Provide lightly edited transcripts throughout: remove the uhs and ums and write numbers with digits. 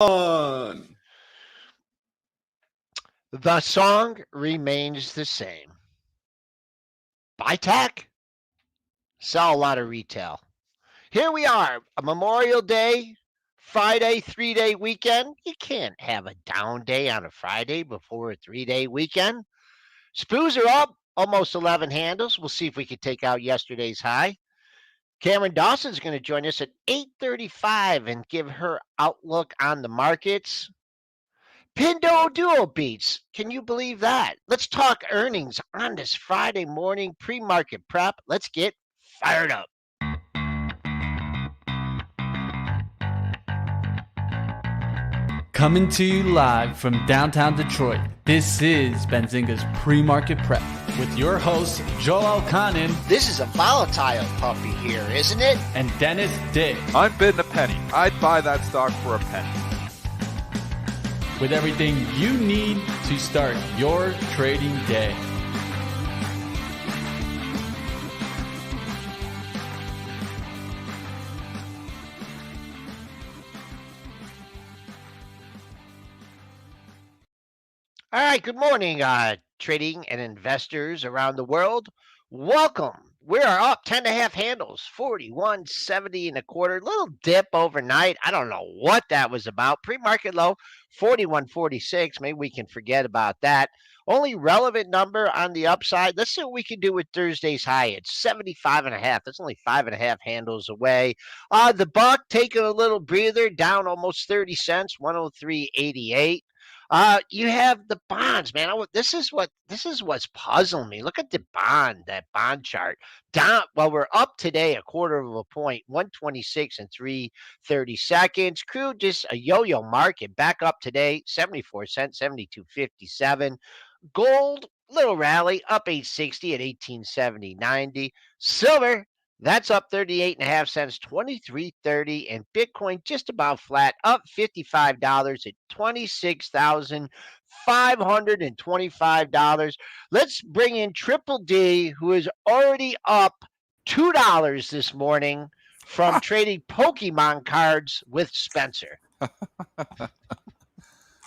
on. The song remains the same. Buy tech, sell a lot of retail. Here we are, a Memorial Day, Friday, 3-day weekend. You can't have a down day on a Friday before a 3-day weekend. SPOOs are up, almost 11 handles. We'll see if we can take out yesterday's high. Cameron Dawson's going to join us at 8:35 and give her outlook on the markets. Pinduoduo beats. Can you believe that? Let's talk earnings on this Friday morning pre-market prep. Let's get fired up. Coming to you live from downtown Detroit, this is Benzinga's Pre-Market Prep with your hosts, Joel Elconin. This is a volatile puppy here, isn't it? And Dennis Dick. I'm bidding a penny. I'd buy that stock for a penny. With everything you need to start your trading day. All right, good morning, trading and investors around the world. Welcome. We are up 10.5 handles, 41.70 and a quarter. Little dip overnight. I don't know what that was about. Pre-market low, 41.46. Maybe we can forget about that. Only relevant number on the upside. Let's see what we can do with Thursday's high. It's 75.5. That's only 5.5 handles away. The buck taking a little breather, down almost 30 cents, 103.88. You have the bonds, man. This is what's puzzling me. Look at that bond chart. Down, well, we're up today a quarter of a point, 126 and 3/32. Crude just a yo-yo market. Back up today, 74 cents, 72.57. Gold, little rally, up 860 at 1870.90. Silver, that's up 38.5 cents, 23.30, and Bitcoin just about flat, up $55 at $26,525. Let's bring in Triple D, who is already up $2 this morning from trading Pokemon cards with Spencer.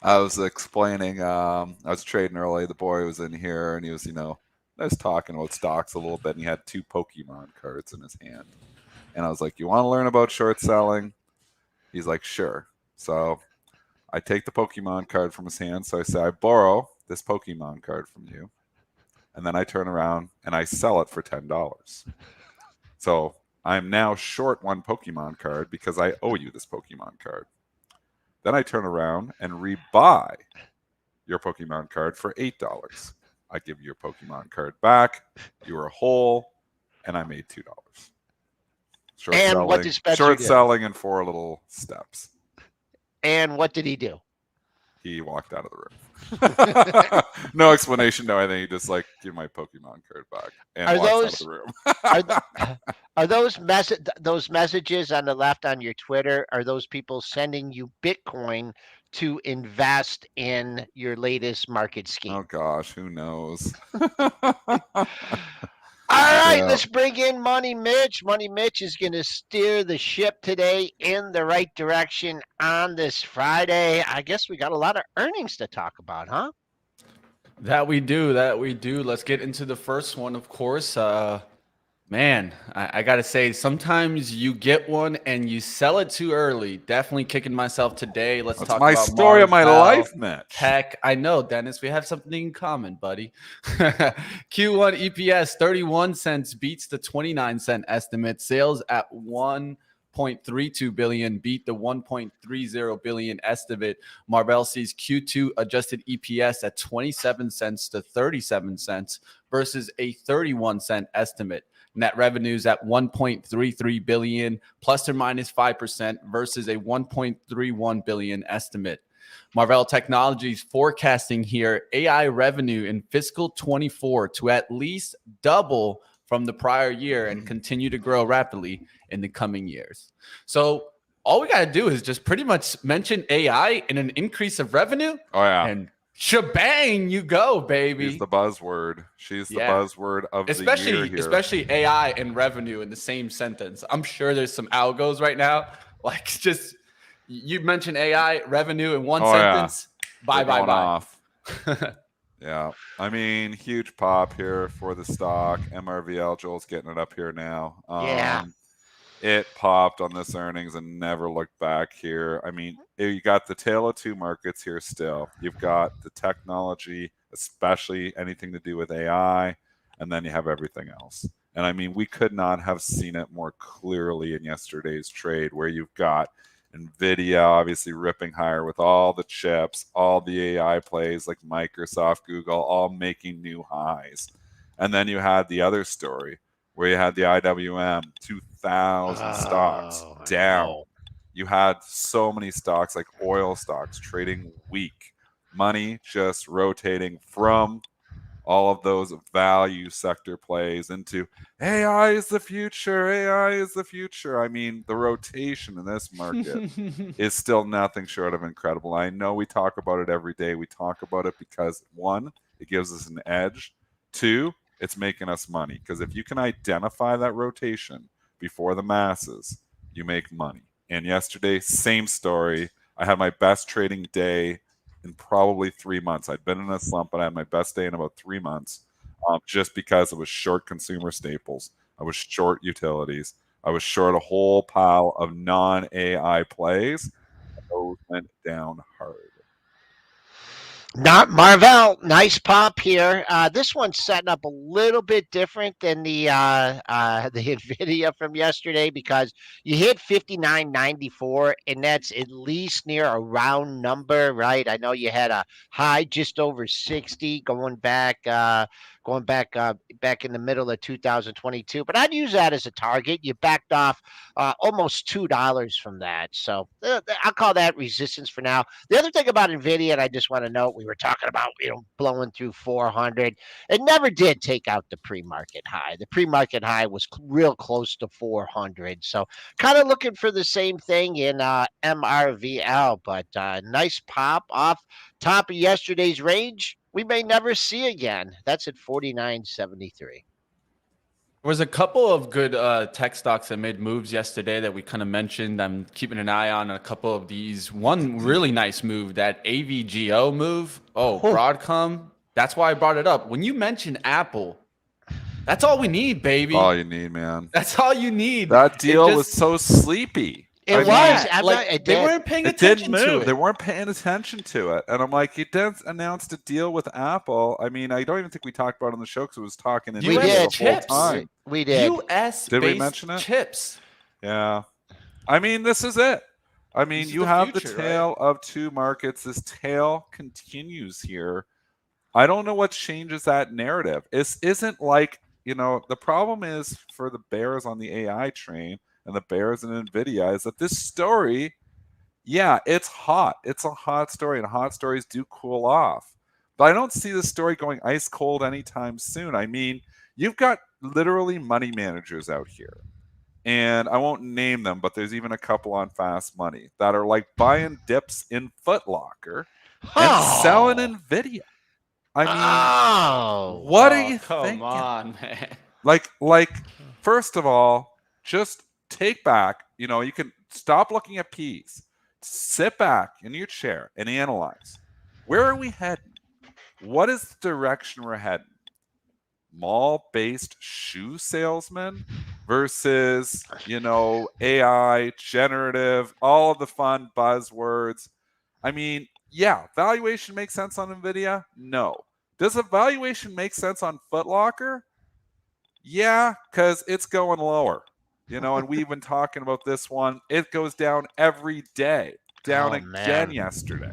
I was explaining, I was trading early. The boy was in here and he was, I was talking about stocks a little bit, and he had 2 Pokemon cards in his hand. And I was like, you want to learn about short selling? He's like, sure. So I take the Pokemon card from his hand. So I say, I borrow this Pokemon card from you. And then I turn around and I sell it for $10. So I'm now short 1 Pokemon card because I owe you this Pokemon card. Then I turn around and rebuy your Pokemon card for $8. I give you your Pokemon card back. You were whole, and I made $2. What did Spencer short do? selling in 4 little steps. And what did he do? He walked out of the room. No explanation, no anything. He just give my Pokemon card back and walks out of the room. Are those messages on the left on your Twitter? Are those people sending you Bitcoin to invest in your latest market scheme? Oh gosh, who knows? All right, let's bring in Money Mitch. Money Mitch is going to steer the ship today in the right direction on this Friday. I guess we got a lot of earnings to talk about, huh? That we do. Let's get into the first one, of course. Man, I got to say, sometimes you get one and you sell it too early. Definitely kicking myself today. Let's talk about story of my life, Mitch. Heck, I know, Dennis. We have something in common, buddy. Q1 EPS, 31 cents beats the 29-cent estimate. Sales at 1.32 billion beat the 1.30 billion estimate. Marvell sees Q2 adjusted EPS at 27 cents to 37 cents versus a 31-cent estimate. Net revenues at 1.33 billion, plus or minus 5% versus a 1.31 billion estimate. Marvell Technologies forecasting here AI revenue in fiscal 24 to at least double from the prior year and continue to grow rapidly in the coming years. So all we got to do is just pretty much mention AI and an increase of revenue. Oh, yeah. And shebang, you go, baby. She's the buzzword. She's the buzzword of the year here. Especially AI and revenue in the same sentence. I'm sure there's some algos right now. You mentioned AI revenue in one Oh, yeah. sentence. Bye, They're bye, going bye. off. Yeah. I mean, huge pop here for the stock. MRVL, Joel's getting it up here now. Yeah. It popped on this earnings and never looked back here. I mean, you got the tale of two markets here still. You've got the technology, especially anything to do with AI, and then you have everything else. And I mean, we could not have seen it more clearly in yesterday's trade, where you've got NVIDIA obviously ripping higher with all the chips, all the AI plays like Microsoft, Google, all making new highs. And then you had the other story where you had the IWM, 2,000 stocks Oh, I down. know. You had so many stocks like oil stocks trading weak, money just rotating from all of those value sector plays into AI is the future. AI is the future. I mean, the rotation in this market is still nothing short of incredible. I know we talk about it every day. We talk about it because, one, it gives us an edge. Two, it's making us money. Because if you can identify that rotation before the masses, you make money. And yesterday, same story. I had my best trading day in probably 3 months. I'd been in a slump, but I had my best day in about 3 months, just because it was short consumer staples. I was short utilities. I was short a whole pile of non-AI plays. Those went down hard. Not Marvell, nice pop here. This one's setting up a little bit different than the Nvidia from yesterday, because you hit 59.94, and that's at least near a round number, right? I know you had a high just over 60 back in the middle of 2022, but I'd use that as a target. You backed off almost $2 from that, so I'll call that resistance for now. The other thing about NVIDIA, and I just want to note, we were talking about, blowing through 400. It never did take out the pre-market high. The pre-market high was real close to 400. So kind of looking for the same thing in MRVL, but nice pop off top of yesterday's range. We may never see again. That's at 49.73. There was a couple of good tech stocks that made moves yesterday that we kind of mentioned. I'm keeping an eye on a couple of these. One really nice move, that AVGO move. Oh, Broadcom. That's why I brought it up. When you mentioned Apple, that's all we need, baby. All you need, man. That's all you need. That deal was so sleepy. It was. They weren't paying It attention didn't to move. it. They weren't paying attention to it. And I'm like, you didn't announce a deal with Apple. I mean, I don't even think we talked about it on the show because it was talking in We the did. whole time. We did. Did we mention it? Chips. Yeah. I mean, this is it. I mean, you have the tail of two markets. This tail continues here. I don't know what changes that narrative. This isn't like, the problem is for the bears on the AI train and the bears in NVIDIA is that this story, yeah, it's hot. It's a hot story, and hot stories do cool off. But I don't see this story going ice cold anytime soon. I mean, you've got literally money managers out here, and I won't name them, but there's even a couple on Fast Money that are like buying dips in Foot Locker and selling NVIDIA. I mean, what are you thinking? Come on, man. Like, first of all, just take back. You can stop looking at P's. Sit back in your chair and analyze. Where are we heading? What is the direction we're heading? Mall-based shoe salesman versus, AI, generative, all of the fun buzzwords. I mean, yeah, valuation makes sense on NVIDIA? No. Does a valuation make sense on Foot Locker? Yeah, because it's going lower. And we've been talking about this one. It goes down every day. Down again yesterday.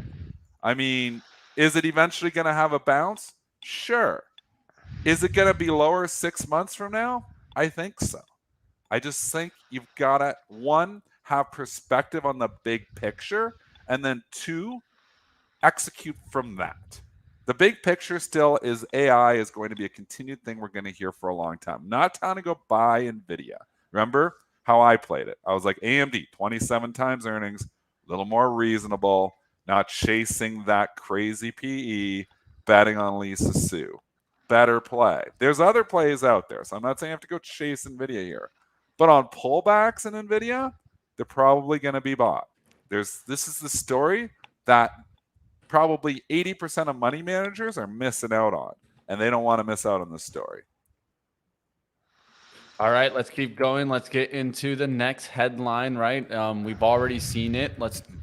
I mean, is it eventually going to have a bounce? Sure. Is it going to be lower 6 months from now? I think so. I just think you've got to, one, have perspective on the big picture, and then two, execute from that. The big picture still is AI is going to be a continued thing we're going to hear for a long time. Not time to go buy NVIDIA. Remember how I played it? I was like, AMD, 27 times earnings, a little more reasonable, not chasing that crazy PE, betting on Lisa Su. Better play. There's other plays out there, so I'm not saying you have to go chase NVIDIA here. But on pullbacks in NVIDIA, they're probably going to be bought. This is the story that probably 80% of money managers are missing out on, and they don't want to miss out on this story. All right, let's keep going. Let's get into the next headline, right? We've already seen it.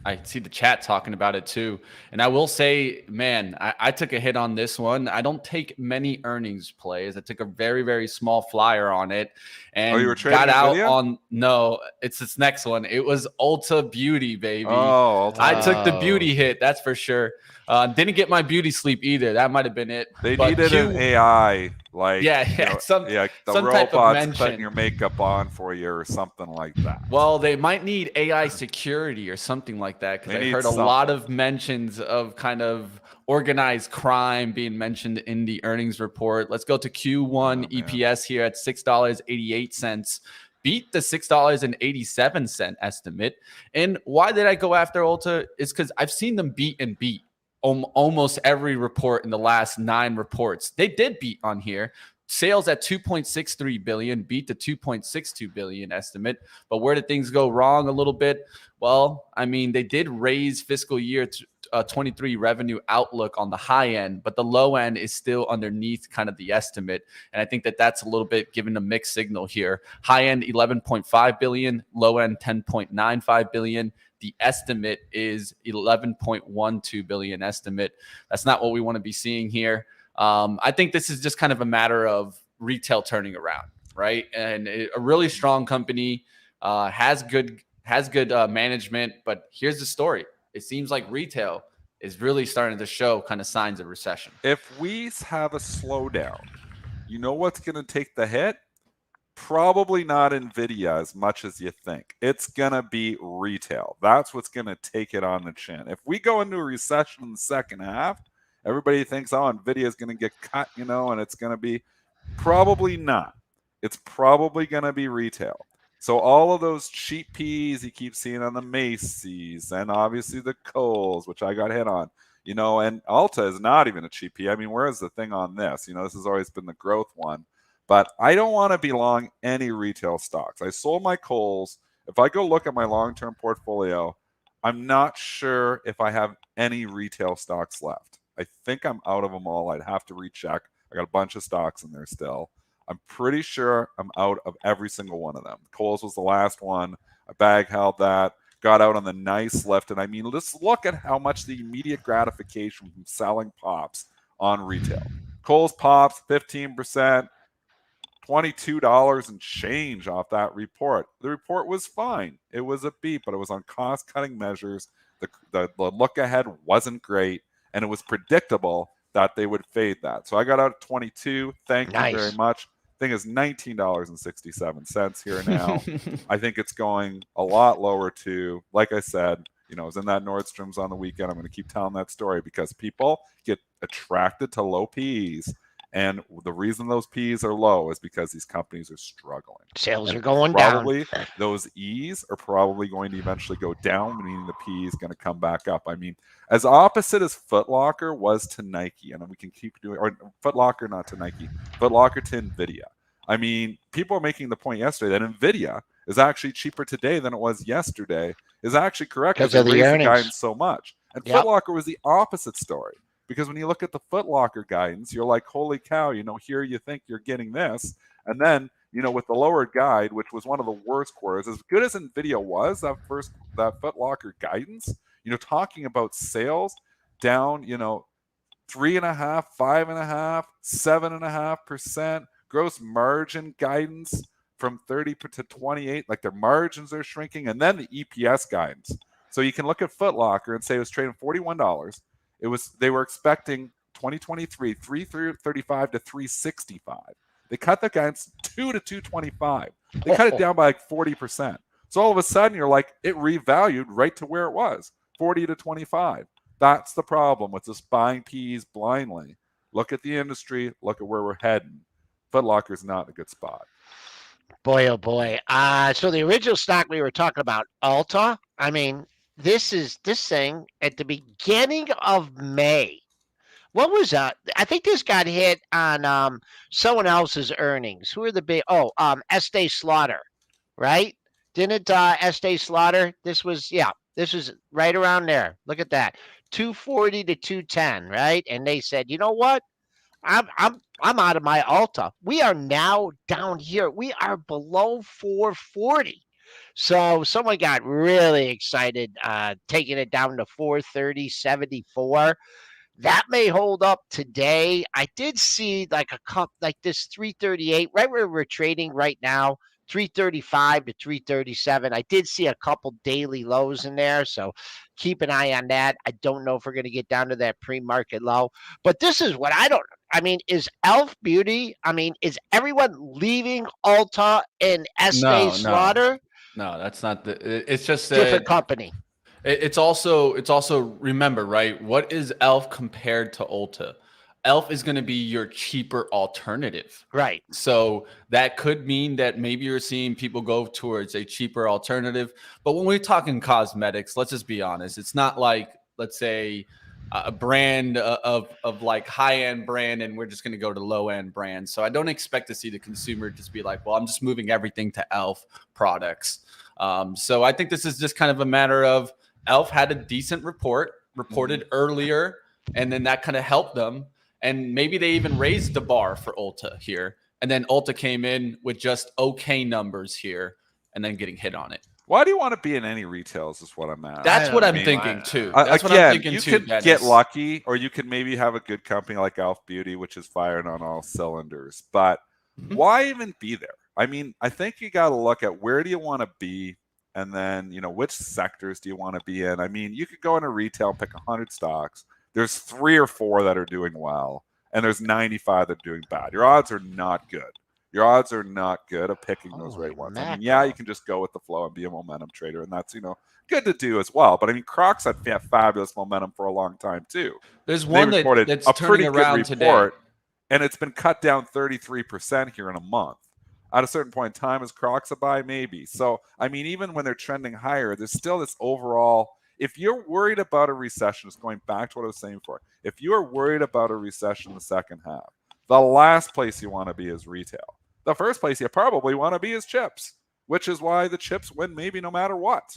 I see the chat talking about it too. And I will say, man, I took a hit on this one. I don't take many earnings plays. I took a very, very small flyer on it and you were trading got out NVIDIA? on, no, it's this next one. It was Ulta Beauty, baby. Oh, I took the beauty hit, that's for sure. Didn't get my beauty sleep either. That might have been it. They needed an AI, like the some type of robots mention. putting your makeup on for you or something like that. Well, they might need AI security or something like that, because I heard a lot of mentions of kind of organized crime being mentioned in the earnings report. Let's go to Q1 EPS here at $6.88. Beat the $6.87 estimate. And why did I go after Ulta? Is because I've seen them beat almost every report in the last 9 reports. They did beat on here. Sales at $2.63 billion, beat the $2.62 billion estimate. But where did things go wrong a little bit? Well, I mean, they did raise fiscal year 23 revenue outlook on the high end, but the low end is still underneath kind of the estimate. And I think that that's a little bit giving a mixed signal here. High end 11.5 billion, low end 10.95 billion. The estimate is 11.12 billion estimate. That's not what we want to be seeing here. I think this is just kind of a matter of retail turning around, right? And a really strong company has good management, but here's the story. It seems like retail is really starting to show kind of signs of recession. If we have a slowdown, you know what's going to take the hit? Probably not NVIDIA as much as you think. It's going to be retail. That's what's going to take it on the chin. If we go into a recession in the second half, everybody thinks, oh, NVIDIA is going to get cut, and it's going to be probably not. It's probably going to be retail. So all of those cheap Ps you keep seeing on the Macy's and obviously the Kohl's, which I got hit on, and Ulta is not even a cheap P. I mean, where is the thing on this? This has always been the growth one. But I don't want to be long any retail stocks. I sold my Kohl's. If I go look at my long-term portfolio, I'm not sure if I have any retail stocks left. I think I'm out of them all. I'd have to recheck. I got a bunch of stocks in there still. I'm pretty sure I'm out of every single one of them. Kohl's was the last one. A bag held that. Got out on the nice lift. And I mean, let's look at how much the immediate gratification from selling pops on retail. Kohl's pops 15%. $22 and change off that report. The report was fine. It was a beat, but it was on cost-cutting measures. The look ahead wasn't great, and it was predictable that they would fade that. So I got out at 22. Thank you very much. Thing is $19.67 here now. I think it's going a lot lower too. Like I said, I was in that Nordstrom's on the weekend. I'm going to keep telling that story because people get attracted to low Ps. And the reason those Ps are low is because these companies are struggling. Sales are going down. Those Es are probably going to eventually go down, meaning the P is going to come back up. I mean, as opposite as Foot Locker was to Nike, and we can keep doing, or Foot Locker, not to Nike, Foot Locker to NVIDIA. I mean, people are making the point yesterday that NVIDIA is actually cheaper today than it was yesterday. Is actually correct because of the earnings. The guidance so much. And Foot Locker was the opposite story. Because when you look at the Foot Locker guidance, you're like, holy cow, here you think you're getting this. And then, with the lower guide, which was one of the worst quarters, as good as NVIDIA was, that Foot Locker guidance, talking about sales down, 3.5%, 5.5%, 7.5%, gross margin guidance from 30 to 28, like their margins are shrinking, and then the EPS guidance. So you can look at Foot Locker and say it was trading $41. They were expecting 2023 $335 to $365. They cut the guidance $2 to $225. They cut it down by like 40%. So all of a sudden you're like, it revalued right to where it was, 40 to 25. That's the problem with just buying Ps blindly. Look at the industry, look at where we're heading. Foot Locker's not in a good spot. Boy, oh boy. So the original stock we were talking about, Ulta, I mean, this thing at the beginning of May. What was that? I think this got hit on someone else's earnings. Who are the big? Estee Slaughter, right? Didn't Estee Slaughter? This was This is right around there. Look at that. 240 to 210, right? And they said, you know what? I'm out of my Alta. We are now down here. We are below 440. So someone got really excited, taking it down to 430.74. That may hold up today. I did see like a cup like this 338, right where we're trading right now, 335 to 337. I did see a couple daily lows in there, so keep an eye on that. I don't know if we're going to get down to that pre-market low, but this is what I don't. I mean, is Elf Beauty? I mean, is everyone leaving Ulta and Estee Slaughter? No, that's not it's just different company. It's also remember, right? What is Elf compared to Ulta? Elf is going to be your cheaper alternative. Right. So that could mean that maybe you're seeing people go towards a cheaper alternative. But when we're talking cosmetics, let's just be honest. It's not like, let's say, a brand of like high-end brand and we're just going to go to low-end brand. So I don't expect to see the consumer just be like, well, I'm just moving everything to Elf products. So I think this is just kind of a matter of Elf had a decent reported earlier, and then that kind of helped them. And maybe they even raised the bar for Ulta here. And then Ulta came in with just okay numbers here and then getting hit on it. Why do you want to be in any retails is what I'm at. That's what I'm thinking too. That's what I'm thinking too. You can get lucky, or you can maybe have a good company like Elf Beauty, which is firing on all cylinders. But why even be there? I mean, I think you got to look at where do you want to be, and then, you know, which sectors do you want to be in? I mean, you could go into retail and pick 100 stocks. There's 3 or 4 that are doing well, and there's 95 that are doing bad. Your odds are not good. Your odds are not good at picking those right ones. I mean, yeah, you can just go with the flow and be a momentum trader, and that's, you know, good to do as well. But I mean, Crocs had fabulous momentum for a long time too. There's one that's turning around today, and it's been cut down 33% here in a month. At a certain point in time, is Crocs a buy? Maybe. So, I mean, even when they're trending higher, there's still this overall. If you're worried about a recession, it's going back to what I was saying before. If you are worried about a recession in the second half, the last place you want to be is retail. The first place you probably want to be is chips, which is why the chips win maybe no matter what.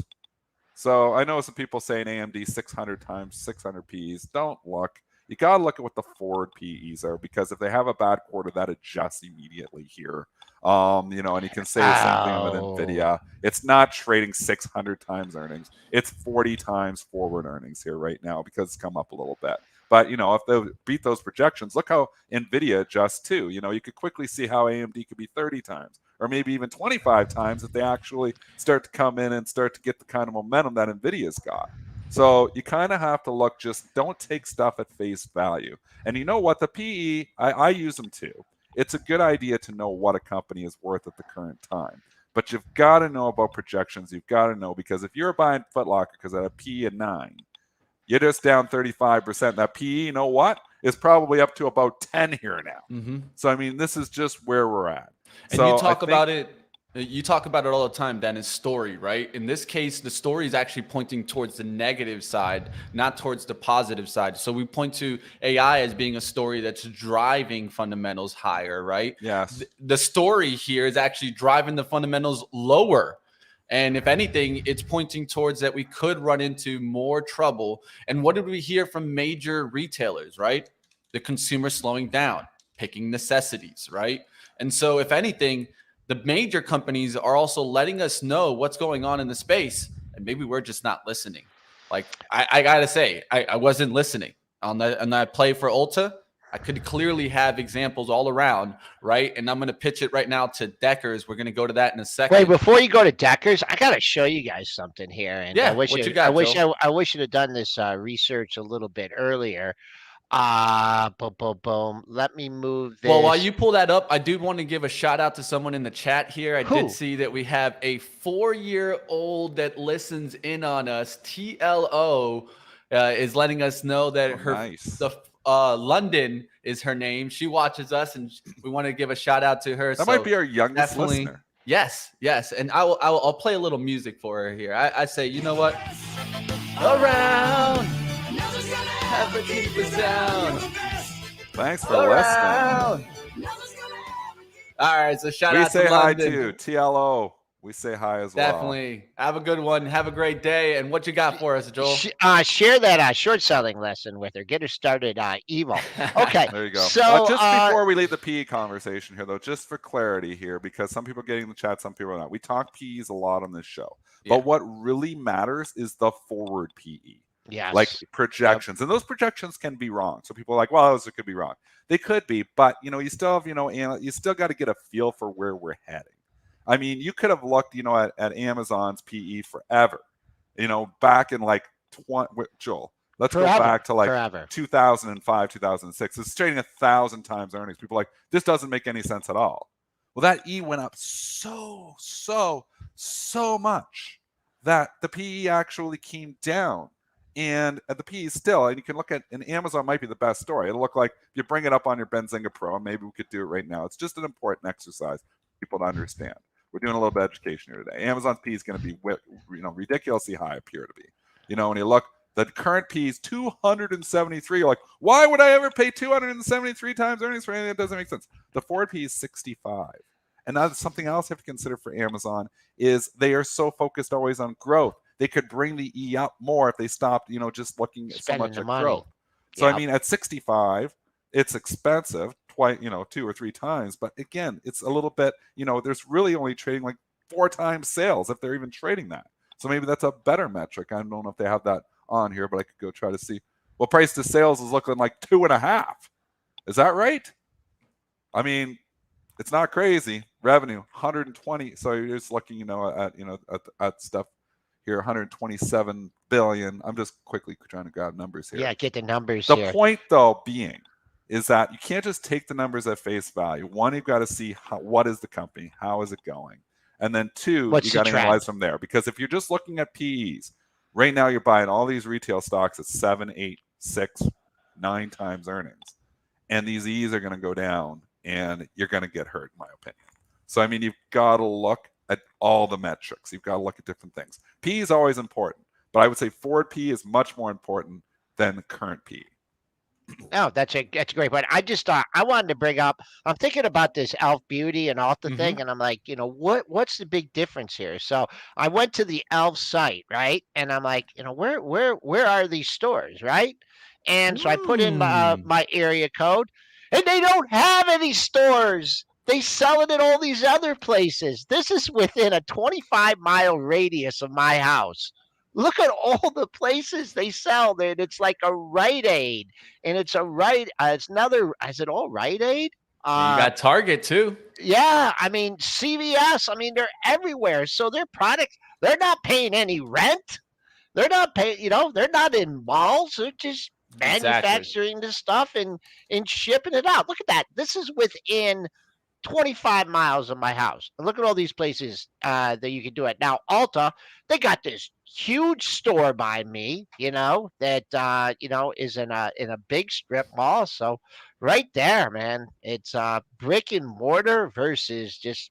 So I know some people saying AMD 600 times 600 Ps. Don't look. You got to look at what the forward PEs are, because if they have a bad quarter, that adjusts immediately here. You know, and you can say the same thing with NVIDIA. It's not trading 600 times earnings. It's 40 times forward earnings here right now because it's come up a little bit. But, you know, if they beat those projections, look how NVIDIA adjusts too. You know, you could quickly see how AMD could be 30 times or maybe even 25 times if they actually start to come in and start to get the kind of momentum that NVIDIA's got. So you kind of have to look, just don't take stuff at face value. And you know what? The PE, I use them too. It's a good idea to know what a company is worth at the current time. But you've got to know about projections. You've got to know, because if you're buying Foot Locker because at a PE of 9, you're just down 35%. That PE, you know what, is probably up to about 10 here now. So, I mean, this is just where we're at. And so you talk about it. You talk about it all the time, Dennis, story, right? In this case, the story is actually pointing towards the negative side, not towards the positive side. So we point to AI as being a story that's driving fundamentals higher, right? Yes. The story here is actually driving the fundamentals lower. And if anything, it's pointing towards that we could run into more trouble. And what did we hear from major retailers, right? The consumer slowing down, picking necessities, right? And so if anything, the major companies are also letting us know what's going on in the space, and maybe we're just not listening. Like I gotta say, I wasn't listening on that play for Ulta. I could clearly have examples all around, right? And I'm gonna pitch it right now to Deckers. We're gonna go to that in a second. Wait, before you go to Deckers, I gotta show you guys something here. And yeah, I wish I wish you'd have done this research a little bit earlier. Boom. Let me move this. Well, while you pull that up, I do want to give a shout out to someone in the chat here. I did see that we have a 4-year-old that listens in on us. TLO is letting us know that London is her name. She watches us, and we want to give a shout out to her. That might be our youngest listener. Yes. And I'll play a little music for her here. I say, you know what? Around. Have a keep us down. Thanks for listening. All right, so shout out to London. We say hi to TLO. We say hi as well. Definitely. Have a good one. Have a great day. And what you got for us, Joel? Share that short selling lesson with her. Get her started evil. Okay. There you go. So Just before we leave the PE conversation here, though, just for clarity here, because some people are getting in the chat, some people are not. We talk PEs a lot on this show. Yeah. But what really matters is the forward PE. Yes. Like projections. Yep. And those projections can be wrong. So people are like, well, those could be wrong. They could be, but you still have, you still got to get a feel for where we're heading. I mean, you could have looked, at Amazon's PE forever, back in like Joel. Let's go back to like 2005, 2006. It's trading 1,000 times earnings. People are like, this doesn't make any sense at all. Well, that E went up so much that the PE actually came down. And the PE is still, and you can look at, and Amazon might be the best story. It'll look like if you bring it up on your Benzinga Pro, and maybe we could do it right now. It's just an important exercise for people to understand. We're doing a little bit of education here today. Amazon's P is going to be, ridiculously high, appear to be. When you look, the current P is 273. You're like, why would I ever pay 273 times earnings for anything that doesn't make sense? The forward P is 65. And that's something else you have to consider for Amazon is they are so focused always on growth. They could bring the E up more if they stopped, just looking at so much at growth. So, I mean, at 65, it's expensive, twice, 2 or 3 times. But again, it's a little bit, there's really only trading like 4 times sales if they're even trading that. So maybe that's a better metric. I don't know if they have that on here, but I could go try to see. Well, price to sales is looking like 2.5. Is that right? I mean, it's not crazy. Revenue 120. So you're just looking, at stuff here, 127 billion. I'm just quickly trying to grab numbers here. Yeah, get the numbers here. The point, though, being is that you can't just take the numbers at face value. One, you've got to see what is the company, how is it going, and then 2, you got to analyze from there. Because if you're just looking at PEs, right now you're buying all these retail stocks at 7, 8, 6, 9 times earnings, and these E's are going to go down, and you're going to get hurt, in my opinion. So I mean, you've got to look at all the metrics. You've got to look at different things. P is always important, but I would say forward P is much more important than the current P. No, that's a great point. I just thought I wanted to bring up. I'm thinking about this Elf Beauty and Alta thing, and I'm like, what's the big difference here? So I went to the Elf site, right, and I'm like, where are these stores, right? And so I put in my area code, and they don't have any stores. They sell it at all these other places. This is within a 25-mile radius of my house. Look at all the places they sell there. It's like a Rite Aid, and it's it's another. Is it all Rite Aid? You got Target too. Yeah, I mean CVS. I mean they're everywhere. So their products, they're not paying any rent. They're not paying. They're not in malls. They're just manufacturing this stuff and shipping it out. Look at that. This is within 25 miles of my house. And look at all these places that you can do it. Now, Alta, they got this huge store by me, that is in a big strip mall. So right there, man, it's brick and mortar versus just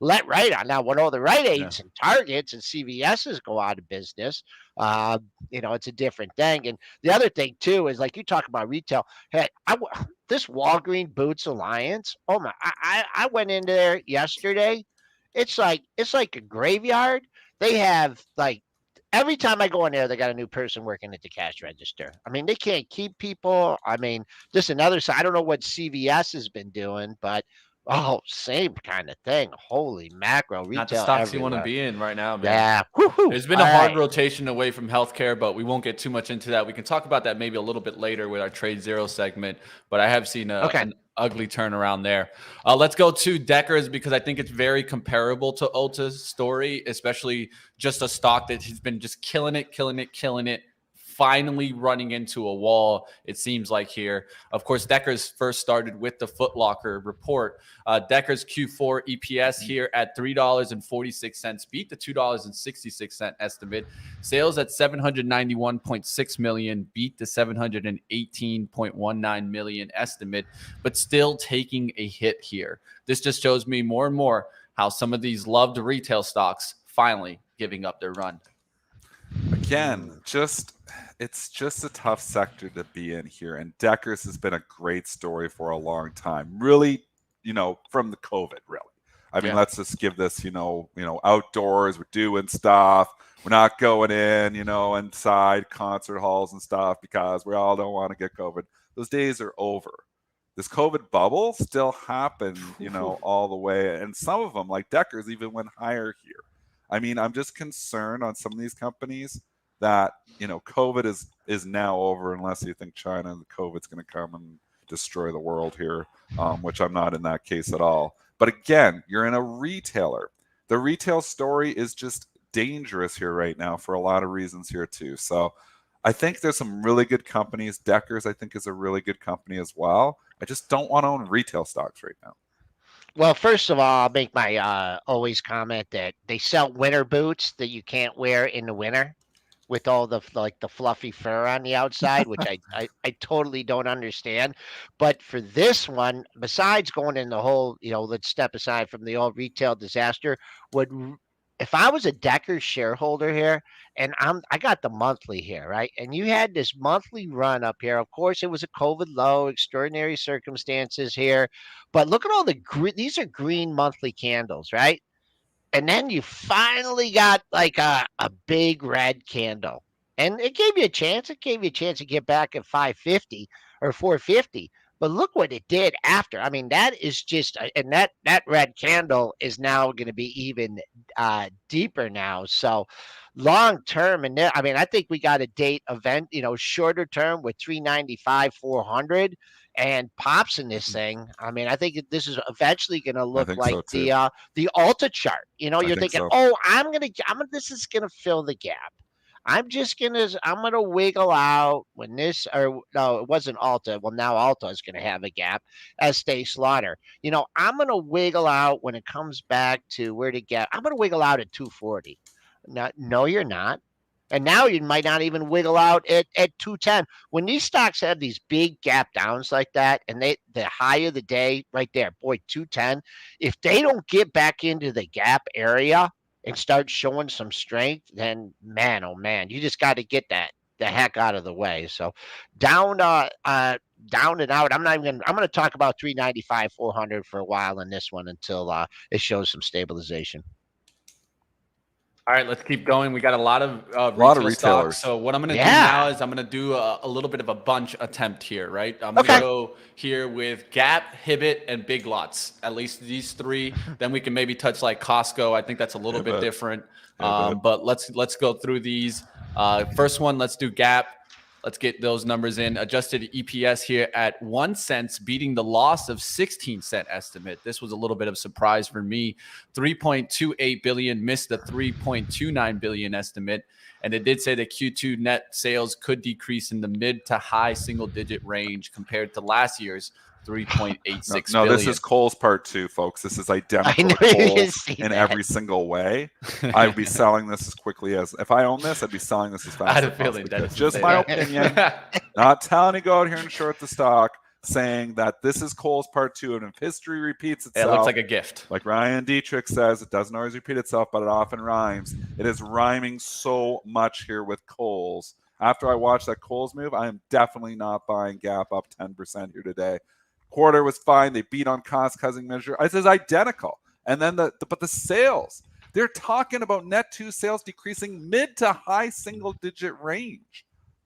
let right on. Now, when all the Rite Aids and Targets and CVSs go out of business, it's a different thing. And the other thing too is like you talk about retail. Hey, this Walgreens Boots Alliance. Oh my! I went in there yesterday. It's like a graveyard. They have like every time I go in there, they got a new person working at the cash register. I mean, they can't keep people. I mean, just another side. I don't know what CVS has been doing, but same kind of thing. Holy macro, retail. Not the stocks everywhere. you want to be in right now, man. Yeah. Woo-hoo. There's been a hard rotation away from healthcare, but we won't get too much into that. We can talk about that maybe a little bit later with our TradeZero segment, but I have seen an ugly turnaround there. Let's go to Deckers because I think it's very comparable to Ulta's story, especially just a stock that has been just killing it. Finally running into a wall, it seems like here. Of course, Deckers first started with the Foot Locker report. Deckers Q4 EPS here at $3.46, beat the $2.66 estimate. Sales at $791.6 million, beat the $718.19 million estimate, but still taking a hit here. This just shows me more and more how some of these loved retail stocks finally giving up their run. Again, it's just a tough sector to be in here. And Deckers has been a great story for a long time. Really, from the COVID, really. I mean, Yeah. let's just give this, outdoors, we're doing stuff. We're not going in, inside concert halls and stuff because we all don't want to get COVID. Those days are over. This COVID bubble still happened, all the way. And some of them, like Deckers, even went higher here. I mean, I'm just concerned on some of these companies that, COVID is now over unless you think China and COVID's going to come and destroy the world here, which I'm not in that case at all. But again, you're in a retailer. The retail story is just dangerous here right now for a lot of reasons here too. So I think there's some really good companies. Deckers, I think, is a really good company as well. I just don't want to own retail stocks right now. Well, first of all, I'll make my always comment that they sell winter boots that you can't wear in the winter with all the fluffy fur on the outside, which I totally don't understand. But for this one, besides going in the whole, let's step aside from the old retail disaster, if I was a Decker shareholder here, and I got the monthly here, right? And you had this monthly run up here. Of course, it was a COVID low, extraordinary circumstances here. But look at all these are green monthly candles, right? And then you finally got like a big red candle. And it gave you a chance. It gave you a chance to get back at 550 or 450. But look what it did after. I mean, that is just, and that red candle is now going to be even deeper now. So long term, and I mean, I think we got a date event, shorter term with 395, 400 and pops in this thing. I mean, I think this is eventually going to look like so too. the Alta chart. You're thinking, so. oh, this is going to fill the gap. I'm gonna wiggle out when this, or no, it wasn't Alta. Well, now Alta is gonna have a gap as Stay Slaughter. I'm gonna wiggle out when it comes back to where to get. I'm gonna wiggle out at 240. No, you're not. And now you might not even wiggle out at 210. When these stocks have these big gap downs like that, and the high of the day right there, boy, 210. If they don't get back into the gap area and start showing some strength, then man, oh man, you just got to get the heck out of the way. So down and out. I'm going to talk about 395, 400 for a while in this one until it shows some stabilization. All right, let's keep going. We got a lot of retailers. Stocks. So what I'm going to do now is I'm going to do a little bit of a bunch attempt here, right? I'm going to go here with Gap, Hibbett, and Big Lots. At least these three. Then we can maybe touch like Costco. I think that's a little bit different. But let's go through these. First one, let's do Gap. Let's get those numbers in. Adjusted EPS here at 1 cent, beating the loss of 16-cent estimate. This was a little bit of surprise for me. 3.28 billion, missed the 3.29 billion estimate. And it did say that Q2 net sales could decrease in the mid to high single-digit range compared to last year's 3.86 billion. This is Kohl's part 2, folks. This is identical to Kohl's in every single way. I'd be selling this as quickly as, if I own this, I'd be selling this as fast as possible. I had a feeling that just my opinion. Not telling you go out here and short the stock, saying that this is Kohl's part 2, and if history repeats itself, it looks like a gift. Like Ryan Dietrich says, it doesn't always repeat itself, but it often rhymes. It is rhyming so much here with Kohl's. After I watched that Kohl's move, I am definitely not buying Gap up 10% here today. Quarter was fine. They beat on cost-cutting measure. It is identical. And then but the sales, they're talking about net 2 sales decreasing mid to high single-digit range.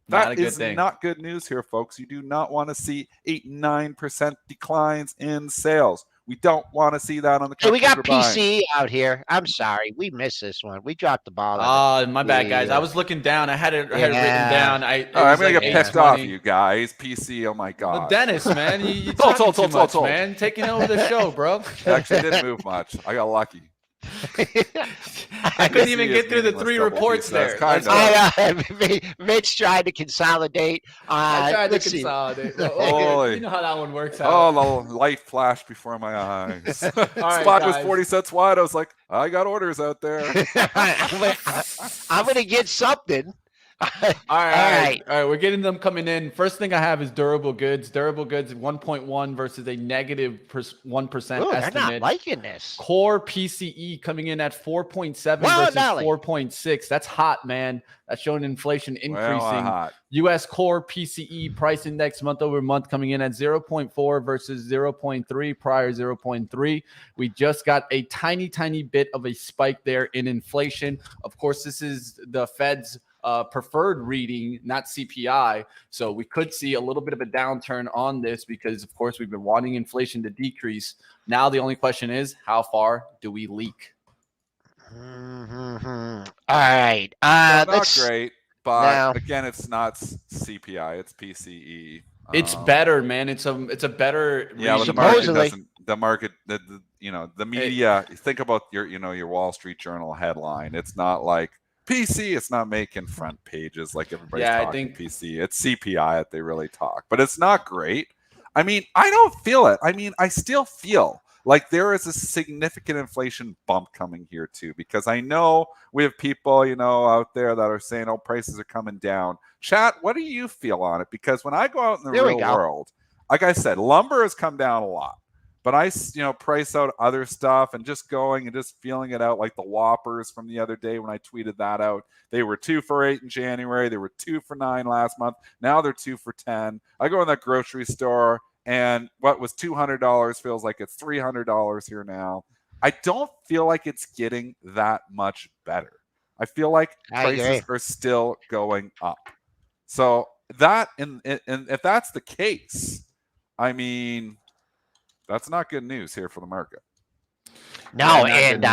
That is not good news here, folks. You do not want to see 8-9% declines in sales. We don't want to see that on the company. We got PC out here. I'm sorry. We missed this one. We dropped the ball. Oh, my bad, guys. I was looking down. I had it written down. I'm going to get pissed off, you guys. PC, oh my God. Well, Dennis, man. You talking too much, man. Taking over the show, bro. Actually didn't move much. I got lucky. I couldn't even get through the 3 reports there. Mitch tried to consolidate. I tried to consolidate. You know how that one works out. Oh, the light flashed before my eyes. Spot was 40 cents wide. I was like, I got orders out there. I'm going to get something. All right. We're getting them coming in. First thing I have is durable goods. Durable goods 1.1 versus a negative 1% Ooh, they're not estimate. liking this. Core PCE coming in at 4.7 Well, versus Nolly. 4.6. That's hot, man. That's showing inflation increasing. Well, hot. U.S. core PCE price index month over month coming in at 0.4 versus 0.3, prior 0.3. We just got a tiny, tiny bit of a spike there in inflation. Of course, this is the Fed's preferred reading, not CPI. So we could see a little bit of a downturn on this because, of course, we've been wanting inflation to decrease. Now the only question is, how far do we leak? All right. Not great, but again, it's not CPI, it's PCE. It's better, man. It's a better. Yeah, but the market doesn't. The market, the media. Think about your Wall Street Journal headline. It's not like PC. It's not making front pages like everybody's talking PC. It's CPI that they really talk, but it's not great. I mean, I don't feel it. I mean, I still feel like there is a significant inflation bump coming here too, because I know we have people, out there that are saying, "Oh, prices are coming down." Chat, what do you feel on it? Because when I go out in the real world, like I said, lumber has come down a lot, but I, price out other stuff and just going and just feeling it out, like the Whoppers from the other day when I tweeted that out. They were 2 for $8 in January. They were 2 for $9 last month. Now they're 2 for $10. I go in that grocery store, and what was $200 feels like it's $300 here now. I don't feel like it's getting that much better. I feel like prices are still going up. So that, and if that's the case, I mean, that's not good news here for the market. No, and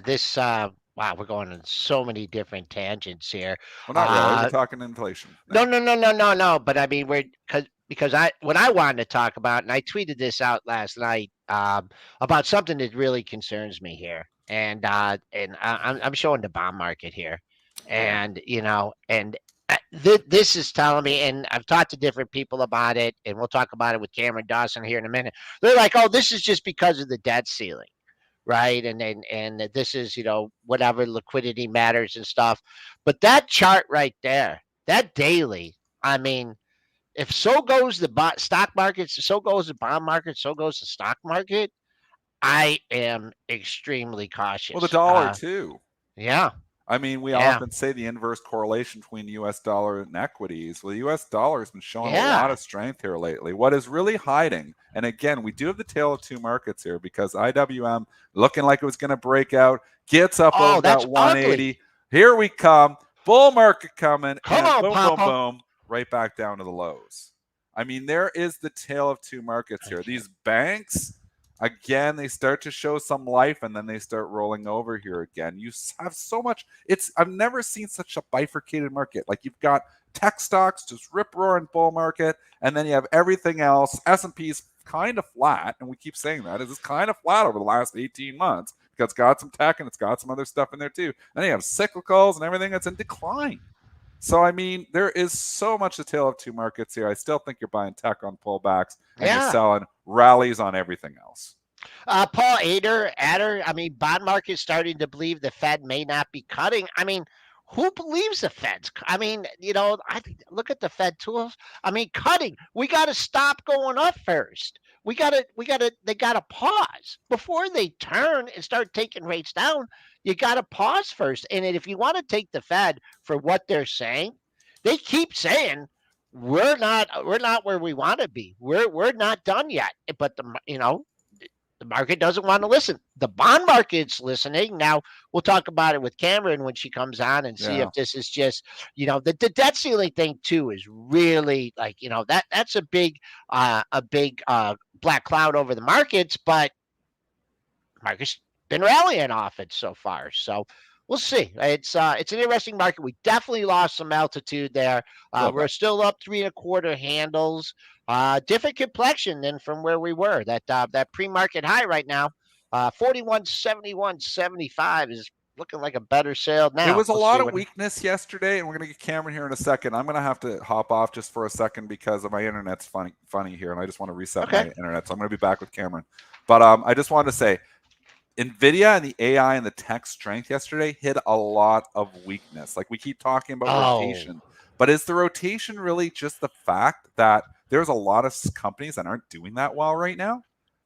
this wow, we're going on so many different tangents here. Well, not really. We're talking inflation. No. But I mean, because what I wanted to talk about, and I tweeted this out last night, about something that really concerns me here, and I'm showing the bond market here, and this is telling me, and I've talked to different people about it, and we'll talk about it with Cameron Dawson here in a minute. They're like, "Oh, this is just because of the debt ceiling." Right. And this is, whatever liquidity matters and stuff. But that chart right there, that daily, I mean, if so goes the stock market, so goes the bond market, so goes the stock market, I am extremely cautious. Well, the dollar too. Yeah. I mean, we often say the inverse correlation between the U.S. dollar and equities. Well, the U.S. dollar has been showing a lot of strength here lately. What is really hiding, and again, we do have the tale of two markets here, because IWM, looking like it was going to break out, gets up over that 180. Ugly. Here we come. Bull market coming. Boom, right back down to the lows. I mean, there is the tale of two markets here. These banks, again, they start to show some life, and then they start rolling over here again. You have so much. I've never seen such a bifurcated market. Like, you've got tech stocks, just rip-roaring bull market, and then you have everything else. S&P's kind of flat, and we keep saying that. It's kind of flat over the last 18 months because it's got some tech and it's got some other stuff in there too. Then you have cyclicals and everything that's in decline. So, I mean, there is so much the tale of two markets here. I still think you're buying tech on pullbacks, and you're selling rallies on everything else. Paul Adder, I mean, bond market starting to believe the Fed may not be cutting. I mean, who believes the Fed's? I mean, I look at the Fed tools. I mean, cutting. We got to stop going up first. They got to pause before they turn and start taking rates down. You got to pause first. And if you want to take the Fed for what they're saying, they keep saying we're not where we want to be. We're not done yet. But the market doesn't want to listen. The bond market's listening. Now, we'll talk about it with Cameron when she comes on and see if this is just, the debt ceiling thing too is really like, that's a big black cloud over the markets, but market's been rallying off it so far. So we'll see. It's an interesting market. We definitely lost some altitude there. We're still up 3 1/4 handles. Different complexion than from where we were. That pre-market high right now, 41.71.75 is looking like a better sale now. It was a lot of weakness yesterday, and we're going to get Cameron here in a second. I'm going to have to hop off just for a second because of my internet's funny here, and I just want to reset my internet. So I'm going to be back with Cameron. But I just wanted to say, NVIDIA and the AI and the tech strength yesterday hit a lot of weakness. Like we keep talking about rotation, but is the rotation really just the fact that there's a lot of companies that aren't doing that well right now?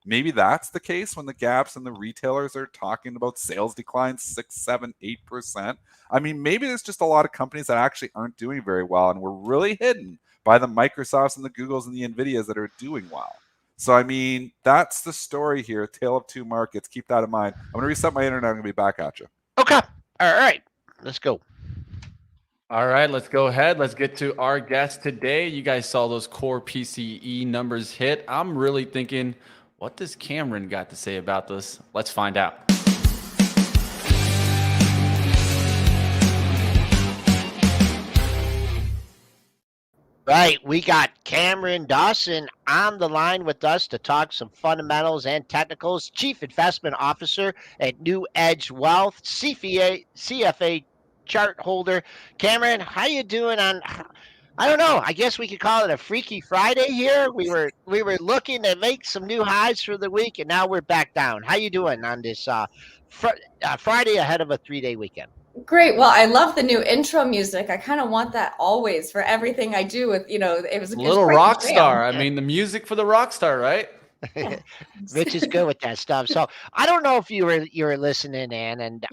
Maybe that's the case when the gaps and the retailers are talking about sales declines 6, 7, 8%. I mean, maybe there's just a lot of companies that actually aren't doing very well, and we're really hidden by the Microsofts and the Googles and the NVIDIAs that are doing well. So, I mean, that's the story here. Tale of two markets. Keep that in mind. I'm going to reset my internet. I'm going to be back at you. Okay. All right. Let's go. All right, let's go ahead. Let's get to our guest today. You guys saw those core PCE numbers hit. I'm really thinking, what does Cameron got to say about this? Let's find out. Right, we got Cameron Dawson on the line with us to talk some fundamentals and technicals. Chief Investment Officer at NewEdge Wealth, CFA chart holder. Cameron, how you doing on? I don't know. I guess we could call it a Freaky Friday here. We were looking to make some new highs for the week, and now we're back down. How you doing on this Friday ahead of a 3-day weekend? Great. Well, I love the new intro music. I kind of want that always for everything I do with, it was Little rock star. I mean, the music for the rock star, right? Rich is good with that stuff. So I don't know if you were listening in and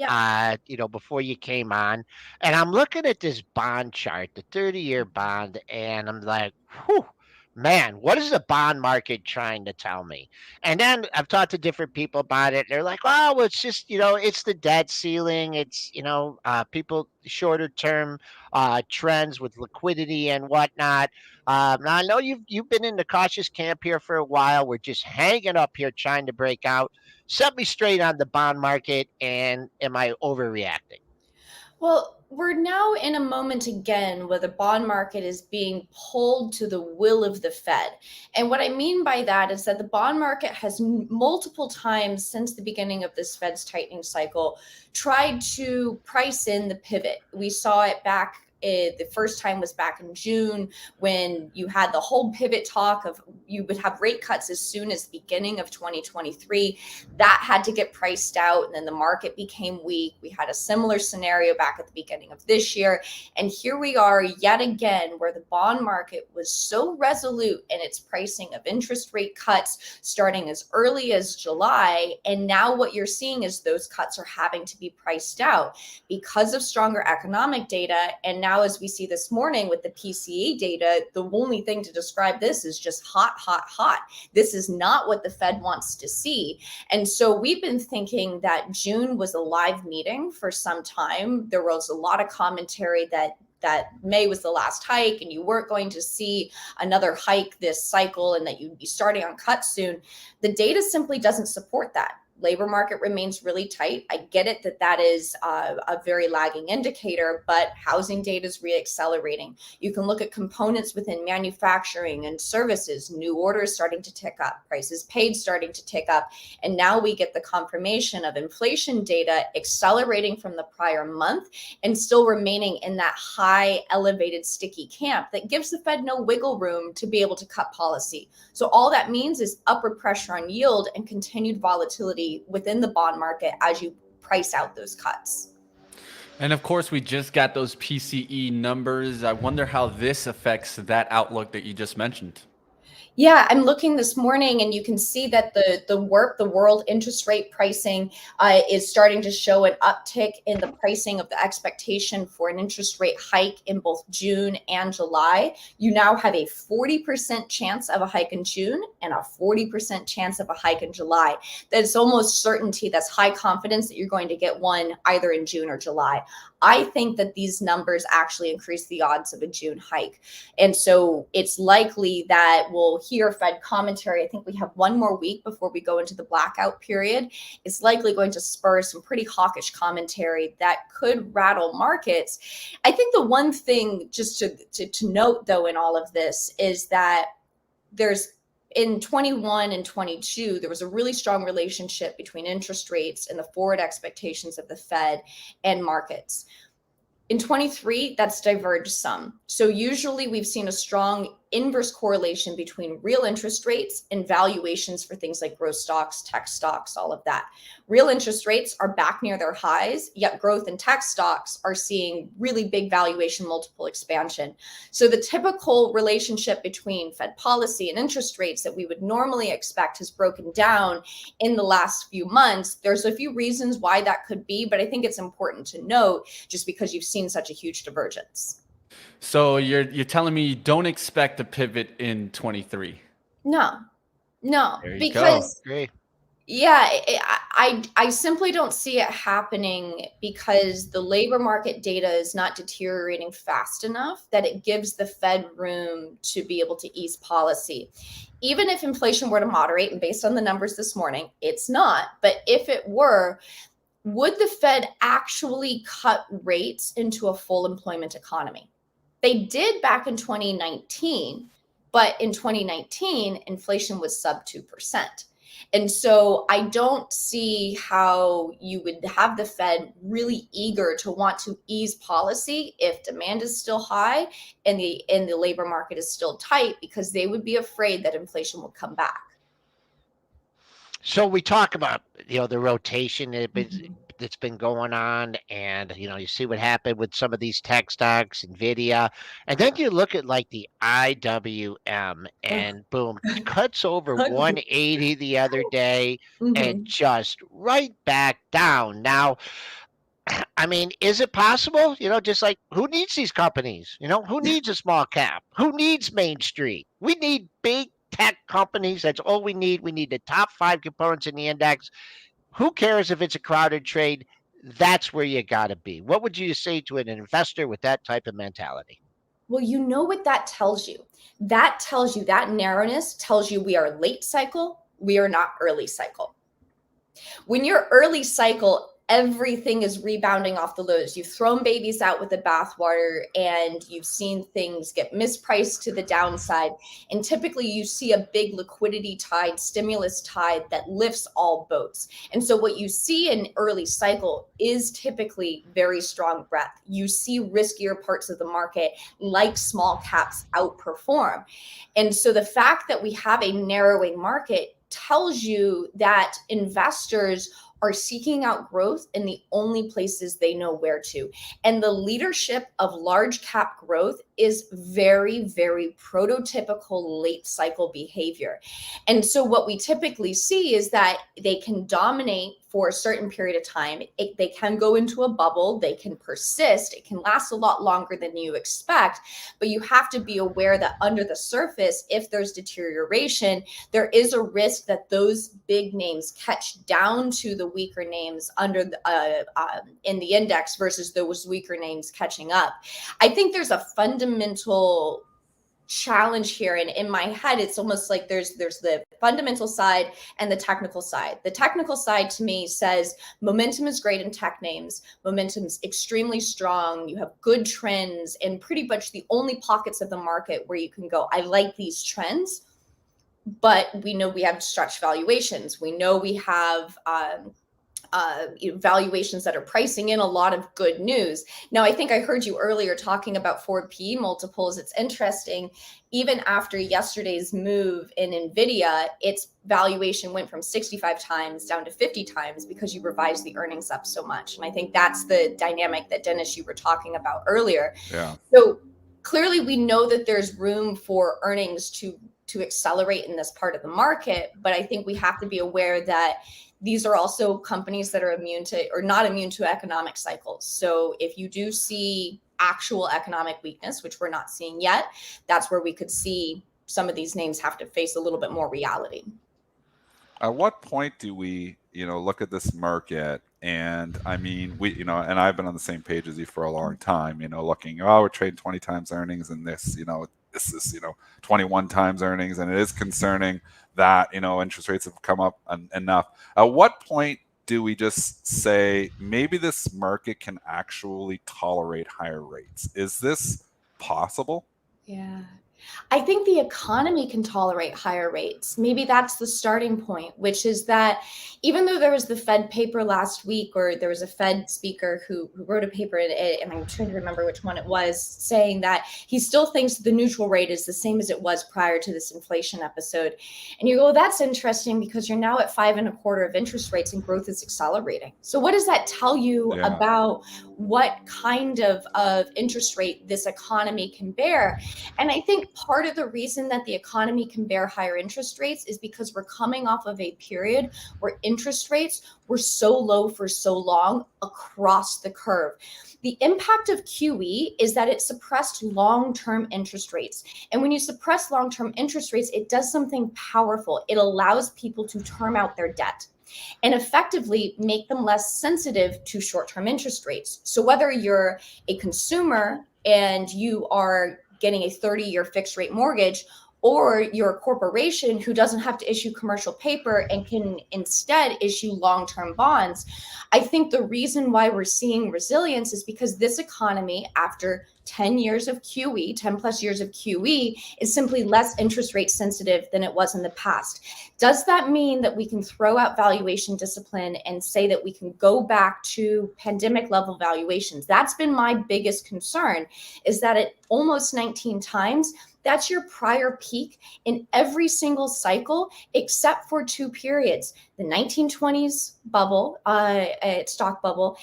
before you came on, and I'm looking at this bond chart, the 30-year bond, and I'm like, whew, man, what is the bond market trying to tell me? And then I've talked to different people about it. They're like, well, it's just, it's the debt ceiling. It's, people shorter term trends with liquidity and whatnot. Now I know you've been in the cautious camp here for a while. We're just hanging up here trying to break out. Set me straight on the bond market, and am I overreacting? Well, we're now in a moment again where the bond market is being pulled to the will of the Fed. And what I mean by that is that the bond market has multiple times since the beginning of this Fed's tightening cycle tried to price in the pivot. We saw it back. The first time was back in June when you had the whole pivot talk of you would have rate cuts as soon as the beginning of 2023. That had to get priced out, and then the market became weak. We had a similar scenario back at the beginning of this year. And here we are yet again where the bond market was so resolute in its pricing of interest rate cuts starting as early as July. And now what you're seeing is those cuts are having to be priced out because of stronger economic data. And now as we see this morning with the PCE data, the only thing to describe this is just hot, hot, hot. This is not what the Fed wants to see. And so we've been thinking that June was a live meeting for some time. There was a lot of commentary that May was the last hike and you weren't going to see another hike this cycle and that you'd be starting on cuts soon. The data simply doesn't support that. Labor market remains really tight. I get it that is a very lagging indicator, but housing data is reaccelerating. You can look at components within manufacturing and services, new orders starting to tick up, prices paid starting to tick up. And now we get the confirmation of inflation data accelerating from the prior month and still remaining in that high, elevated, sticky camp that gives the Fed no wiggle room to be able to cut policy. So all that means is upward pressure on yield and continued volatility within the bond market as you price out those cuts. And of course, we just got those PCE numbers. I wonder how this affects that outlook that you just mentioned. Yeah, I'm looking this morning and you can see that the world interest rate pricing is starting to show an uptick in the pricing of the expectation for an interest rate hike in both June and July. You now have a 40% chance of a hike in June and a 40% chance of a hike in July. That's almost certainty. That's high confidence that you're going to get one either in June or July. I think that these numbers actually increase the odds of a June hike. And so it's likely that we'll hear Fed commentary. I think we have one more week before we go into the blackout period. It's likely going to spur some pretty hawkish commentary that could rattle markets. I think the one thing just to note, though, in all of this is that in 21 and 22, there was a really strong relationship between interest rates and the forward expectations of the Fed and markets. In 23, that's diverged some. So usually we've seen a strong inverse correlation between real interest rates and valuations for things like growth stocks, tech stocks, all of that. Real interest rates are back near their highs, yet growth and tech stocks are seeing really big valuation multiple expansion. So the typical relationship between Fed policy and interest rates that we would normally expect has broken down in the last few months. There's a few reasons why that could be, but I think it's important to note just because you've seen such a huge divergence. So you're telling me you don't expect a pivot in 23? No, There you because go. Agree. yeah, I simply don't see it happening because the labor market data is not deteriorating fast enough that it gives the Fed room to be able to ease policy. Even if inflation were to moderate, and based on the numbers this morning, it's not, but if it were, would the Fed actually cut rates into a full employment economy? They did back in 2019, but in 2019, inflation was sub 2%. And so I don't see how you would have the Fed really eager to want to ease policy if demand is still high and the labor market is still tight, because they would be afraid that inflation will come back. So we talk about, the rotation that's been going on, and you see what happened with some of these tech stocks, Nvidia, and then you look at like the IWM, and boom, cuts over 180 the other day, and just right back down. Now, I mean, is it possible? Just like, who needs these companies? Who needs a small cap? Who needs Main Street? We need big tech companies. That's all we need. We need the top 5 components in the index. Who cares if it's a crowded trade? That's where you got to be. What would you say to an investor with that type of mentality? Well, you know what that tells you? That tells you, that narrowness tells you we are late cycle, we are not early cycle. When you're early cycle, everything is rebounding off the lows. You've thrown babies out with the bathwater, and you've seen things get mispriced to the downside. And typically you see a big liquidity tide, stimulus tide that lifts all boats. And so what you see in early cycle is typically very strong breadth. You see riskier parts of the market, like small caps, outperform. And so the fact that we have a narrowing market tells you that investors are seeking out growth in the only places they know where to. And the leadership of large cap growth is very, very prototypical late cycle behavior. And so what we typically see is that they can dominate for a certain period of time. They can go into a bubble, they can persist, it can last a lot longer than you expect, but you have to be aware that under the surface, if there's deterioration, there is a risk that those big names catch down to the weaker names under in the index versus those weaker names catching up. I think there's a fundamental challenge here, and in my head it's almost like there's the fundamental side and the technical side. The technical side to me says momentum is great in tech names, momentum's extremely strong, you have good trends, and pretty much the only pockets of the market where you can go, I like these trends. But we know we have stretched valuations, we know we have valuations that are pricing in a lot of good news. Now, I think I heard you earlier talking about forward PE multiples. It's interesting. Even after yesterday's move in Nvidia, its valuation went from 65 times down to 50 times because you revised the earnings up so much. And I think that's the dynamic that, Dennis, you were talking about earlier. Yeah. So clearly we know that there's room for earnings to accelerate in this part of the market, but I think we have to be aware that these are also companies that are immune to or not immune to economic cycles. So if you do see actual economic weakness, which we're not seeing yet, that's where we could see some of these names have to face a little bit more reality. At what point do we, look at this market? And I mean, and I've been on the same page as you for a long time, looking, we're trading 20 times earnings, and this is 21 times earnings, and it is concerning that interest rates have come up enough. At what point do we just say maybe this market can actually tolerate higher rates? Is this possible? Yeah. I think the economy can tolerate higher rates. Maybe that's the starting point, which is that even though there was the Fed paper last week, or there was a Fed speaker who wrote a paper, and I'm trying to remember which one it was, saying that he still thinks the neutral rate is the same as it was prior to this inflation episode. And you go, well, that's interesting because you're now at 5.25% of interest rates and growth is accelerating. So what does that tell you about what kind of interest rate this economy can bear? And I think part of the reason that the economy can bear higher interest rates is because we're coming off of a period where interest rates were so low for so long across the curve. The impact of QE is that it suppressed long-term interest rates. And when you suppress long-term interest rates, it does something powerful. It allows people to term out their debt and effectively make them less sensitive to short-term interest rates. So whether you're a consumer and you are getting a 30-year fixed rate mortgage, or you're a corporation who doesn't have to issue commercial paper and can instead issue long-term bonds, I think the reason why we're seeing resilience is because this economy, after 10 years of QE, 10 plus years of QE, is simply less interest rate sensitive than it was in the past. Does that mean that we can throw out valuation discipline and say that we can go back to pandemic level valuations? That's been my biggest concern, is that at almost 19 times, that's your prior peak in every single cycle, except for two periods: the 1920s bubble, stock bubble,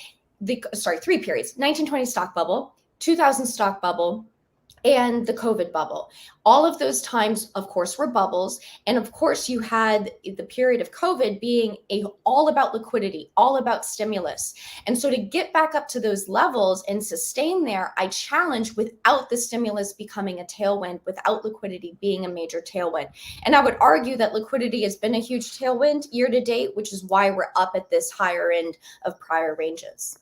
three periods: 1920s stock bubble, 2000 stock bubble, and the COVID bubble. All of those times, of course, were bubbles. And of course, you had the period of COVID being all about liquidity, all about stimulus. And so to get back up to those levels and sustain there, I challenge without the stimulus becoming a tailwind, without liquidity being a major tailwind. And I would argue that liquidity has been a huge tailwind year to date, which is why we're up at this higher end of prior ranges.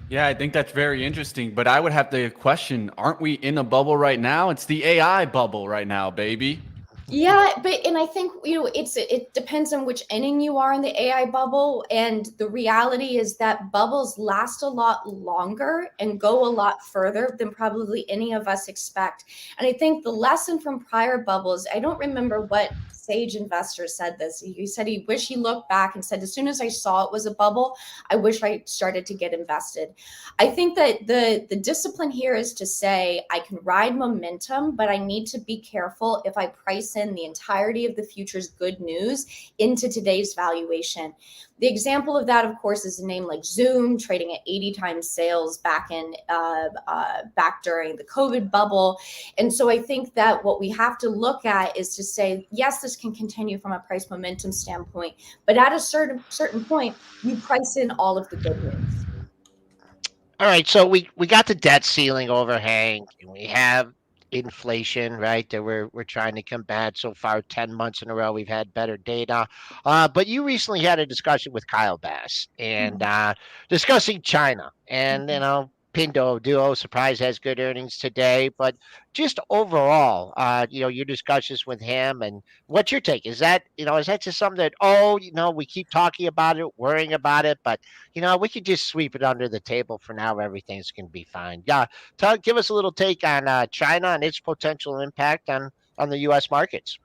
Yeah, I think that's very interesting. But I would have to question, aren't we in a bubble right now? It's the AI bubble right now, baby. Yeah, and I think, it depends on which inning you are in the AI bubble. And the reality is that bubbles last a lot longer and go a lot further than probably any of us expect. And I think the lesson from prior bubbles, I don't remember what sage investor said this. He said he wished he looked back and said, as soon as I saw it was a bubble, I wish I started to get invested. I think that the discipline here is to say, I can ride momentum, but I need to be careful if I price in the entirety of the future's good news into today's valuation. The example of that, of course, is a name like Zoom, trading at 80 times sales back during the COVID bubble. And so I think that what we have to look at is to say, yes, this can continue from a price momentum standpoint, but at a certain point, you price in all of the good news. All right, so we got the debt ceiling overhang, and we have inflation, right? That we're trying to combat. So far, 10 months in a row, we've had better data. But you recently had a discussion with Kyle Bass and discussing China, and Pindo Duo surprise has good earnings today, but just overall, your discussions with him and what's your take? Is that just something that we keep talking about it, worrying about it, but we could just sweep it under the table for now. Everything's going to be fine. Yeah, give us a little take on China and its potential impact on the U.S. markets.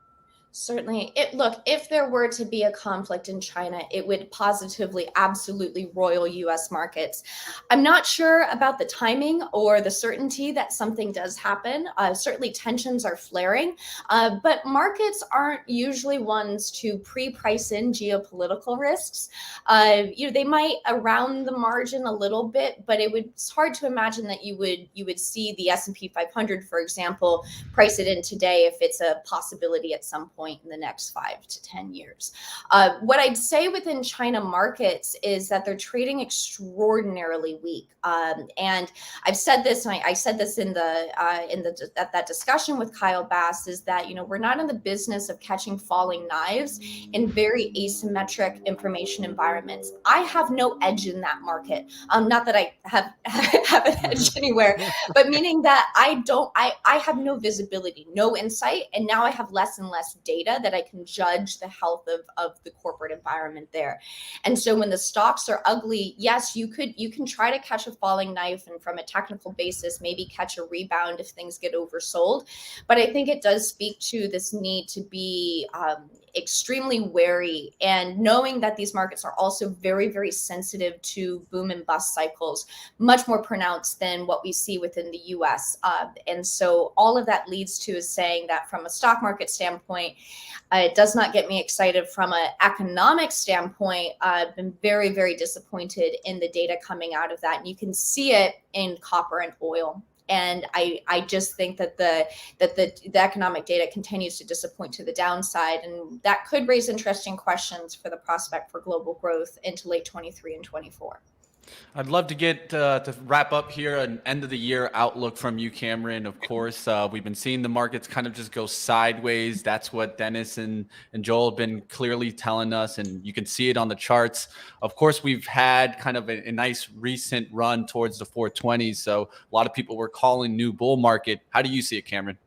Certainly. Look, if there were to be a conflict in China, it would positively, absolutely roil U.S. markets. I'm not sure about the timing or the certainty that something does happen. Certainly tensions are flaring, but markets aren't usually ones to pre-price in geopolitical risks. They might around the margin a little bit, but it's hard to imagine that you would see the S&P 500, for example, price it in today if it's a possibility at some point in the next 5 to 10 years. What I'd say within China markets is that they're trading extraordinarily weak. And I've said this, and I said this at that discussion with Kyle Bass, is that we're not in the business of catching falling knives in very asymmetric information environments. I have no edge in that market. Not that I have an edge anywhere, but meaning that I have no visibility, no insight, and now I have less and less data. data that I can judge the health of the corporate environment there. And so when the stocks are ugly, yes, you can try to catch a falling knife, and from a technical basis, maybe catch a rebound if things get oversold. But I think it does speak to this need to be extremely wary, and knowing that these markets are also very, very sensitive to boom and bust cycles, much more pronounced than what we see within the US. And so all of that leads to is saying that from a stock market standpoint, it does not get me excited. From an economic standpoint, I've been very, very disappointed in the data coming out of that. And you can see it in copper and oil. And I just think that the economic data continues to disappoint to the downside, and that could raise interesting questions for the prospect for global growth into late 23 and 24. I'd love to get to wrap up here an end of the year outlook from you, Cameron. Of course, we've been seeing the markets kind of just go sideways. That's what Dennis and Joel have been clearly telling us, and you can see it on the charts. Of course, we've had kind of a nice recent run towards the 420s. So a lot of people were calling new bull market. How do you see it, Cameron?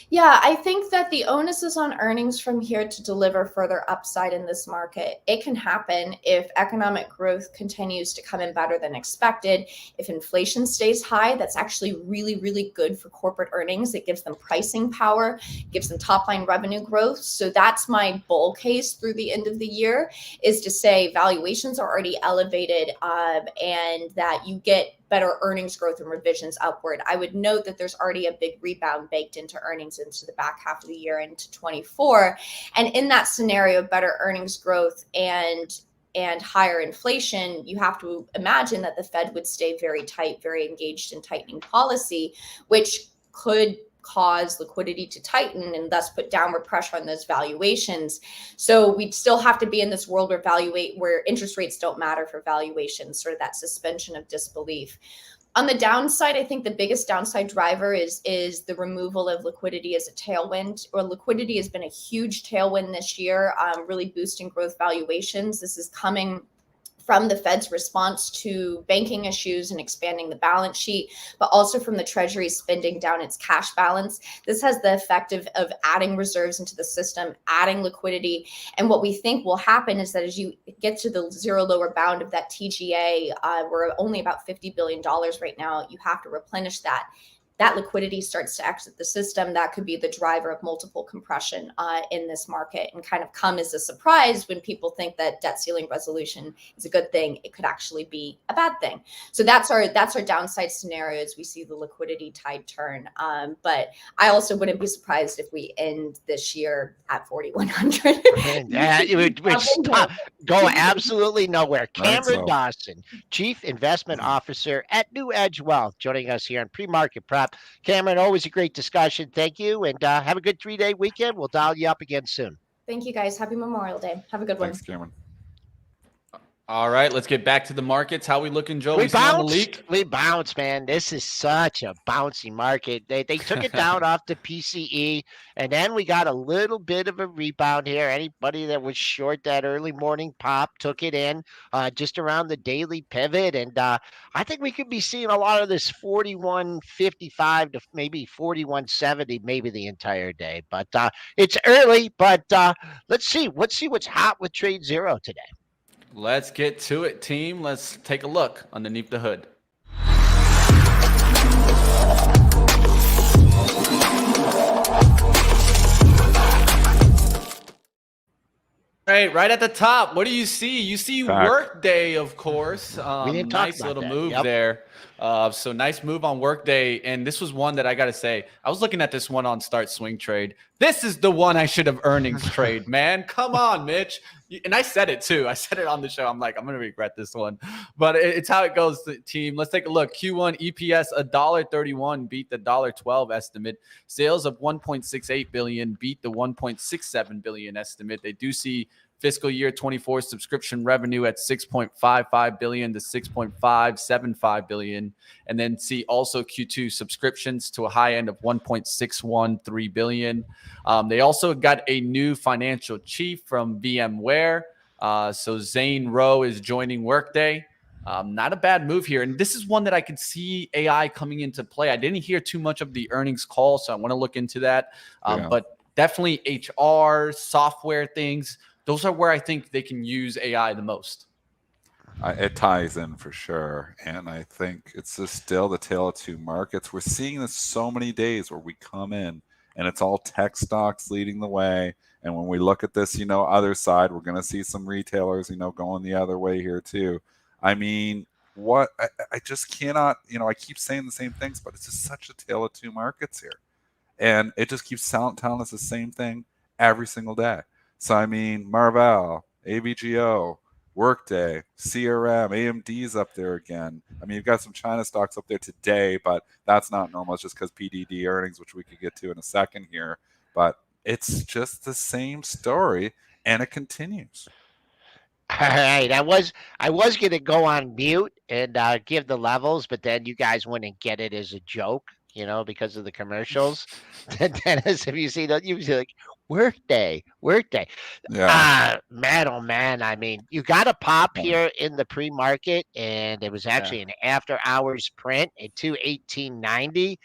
Yeah, I think that the onus is on earnings from here to deliver further upside in this market. It can happen if economic growth continues to come in better than expected. If inflation stays high, that's actually really, really good for corporate earnings. It gives them pricing power, gives them top line revenue growth. So that's my bull case through the end of the year, is to say valuations are already elevated, and that you get better earnings growth and revisions upward. I would note that there's already a big rebound baked into earnings into the back half of the year, into 24. And in that scenario, better earnings growth and higher inflation, you have to imagine that the Fed would stay very tight, very engaged in tightening policy, which could cause liquidity to tighten and thus put downward pressure on those valuations. So we'd still have to be in this world where interest rates don't matter for valuations, sort of that suspension of disbelief. On the downside, I think the biggest downside driver is the removal of liquidity as a tailwind. Or liquidity has been a huge tailwind this year, really boosting growth valuations. This is coming from the Fed's response to banking issues and expanding the balance sheet, but also from the Treasury spending down its cash balance. This has the effect of adding reserves into the system, adding liquidity. And what we think will happen is that as you get to the zero lower bound of that TGA, we're only about $50 billion right now, you have to replenish that. That liquidity starts to exit the system. That could be the driver of multiple compression in this market, and kind of come as a surprise when people think that debt ceiling resolution is a good thing. It could actually be a bad thing. So that's our downside scenario as we see the liquidity tide turn. But I also wouldn't be surprised if we end this year at 4,100. Yeah, it would go absolutely nowhere. Cameron Dawson, Chief Investment Officer at NewEdge Wealth, joining us here on Pre-Market Prep. Cameron, always a great discussion. Thank you, and have a good 3-day weekend. We'll dial you up again soon. Thank you, guys. Happy Memorial Day. Have a good one. Thanks, Cameron. All right, let's get back to the markets. How we looking, Joe? We bounced, man. This is such a bouncy market. They took it down off the PCE, and then we got a little bit of a rebound here. Anybody that was short that early morning pop took it in just around the daily pivot, and I think we could be seeing a lot of this 41.55 to maybe 41.70 maybe the entire day. But it's early, but let's see what's hot with TradeZero today. Let's get to it, team. Let's take a look underneath the hood. Right at the top, what do you see? You see Workday, of course. Nice little move there. So nice move on Workday. And this was one that I got to say, I was looking at this one on Start Swing Trade. This is the one I should have earnings trade, man. Come on, Mitch. And I said it too. I said it on the show. I'm like, I'm going to regret this one. But it's how it goes, team. Let's take a look. Q1 EPS $1.31 beat the $1.12 estimate. Sales of $1.68 billion beat the $1.67 billion estimate. They do see fiscal year 24 subscription revenue at $6.55 billion to $6.575 billion. And then see also Q2 subscriptions to a high end of $1.613 billion. They also got a new financial chief from VMware. So Zane Rowe is joining Workday. Not a bad move here. And this is one that I could see AI coming into play. I didn't hear too much of the earnings call, so I want to look into that. But definitely HR, software things. Those are where I think they can use AI the most. It ties in for sure. And I think it's just still the tale of two markets. We're seeing this so many days where we come in and it's all tech stocks leading the way. And when we look at this, other side, we're going to see some retailers, going the other way here too. I mean, I just cannot, I keep saying the same things, but it's just such a tale of two markets here. And it just keeps telling us the same thing every single day. So, I mean, Marvell, AVGO, Workday, CRM, AMD's up there again. I mean, you've got some China stocks up there today, but that's not normal. It's just because PDD earnings, which we could get to in a second here. But it's just the same story, and it continues. All right, I was going to go on mute and give the levels, but then you guys wouldn't get it as a joke, because of the commercials. Dennis, have you seen that? You was like, Workday. Yeah. Man, oh man. I mean, you got a pop here in the pre-market, and it was actually an after-hours print at 218.90.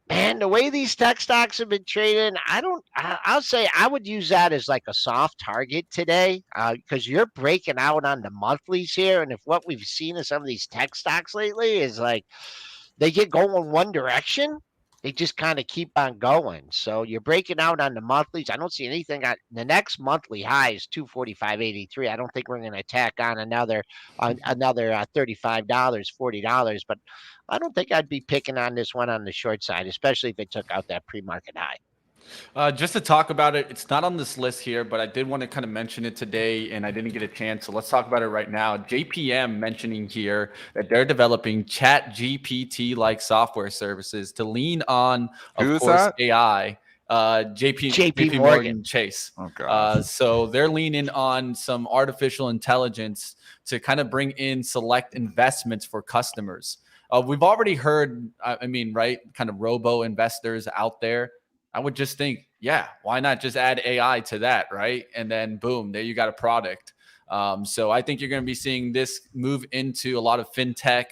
Man, the way these tech stocks have been trading, I'll say I would use that as like a soft target today, because you're breaking out on the monthlies here. And if what we've seen in some of these tech stocks lately is like they get going one direction, they just kind of keep on going. So you're breaking out on the monthlies. I don't see anything on the next monthly high is 245.83. I don't think we're going to tack on another $35, $40, but I don't think I'd be picking on this one on the short side, especially if it took out that pre-market high. Just to talk about it, it's not on this list here, but I did want to kind of mention it today, and I didn't get a chance. So let's talk about it right now. JPM mentioning here that they're developing Chat GPT-like software services to lean on, of course, AI. JP Morgan Chase. Oh, gosh. So they're leaning on some artificial intelligence to kind of bring in select investments for customers. We've already heard, right, kind of robo investors out there. I would just think, yeah, why not just add AI to that, right? And then boom, there you got a product. So I think you're going to be seeing this move into a lot of fintech.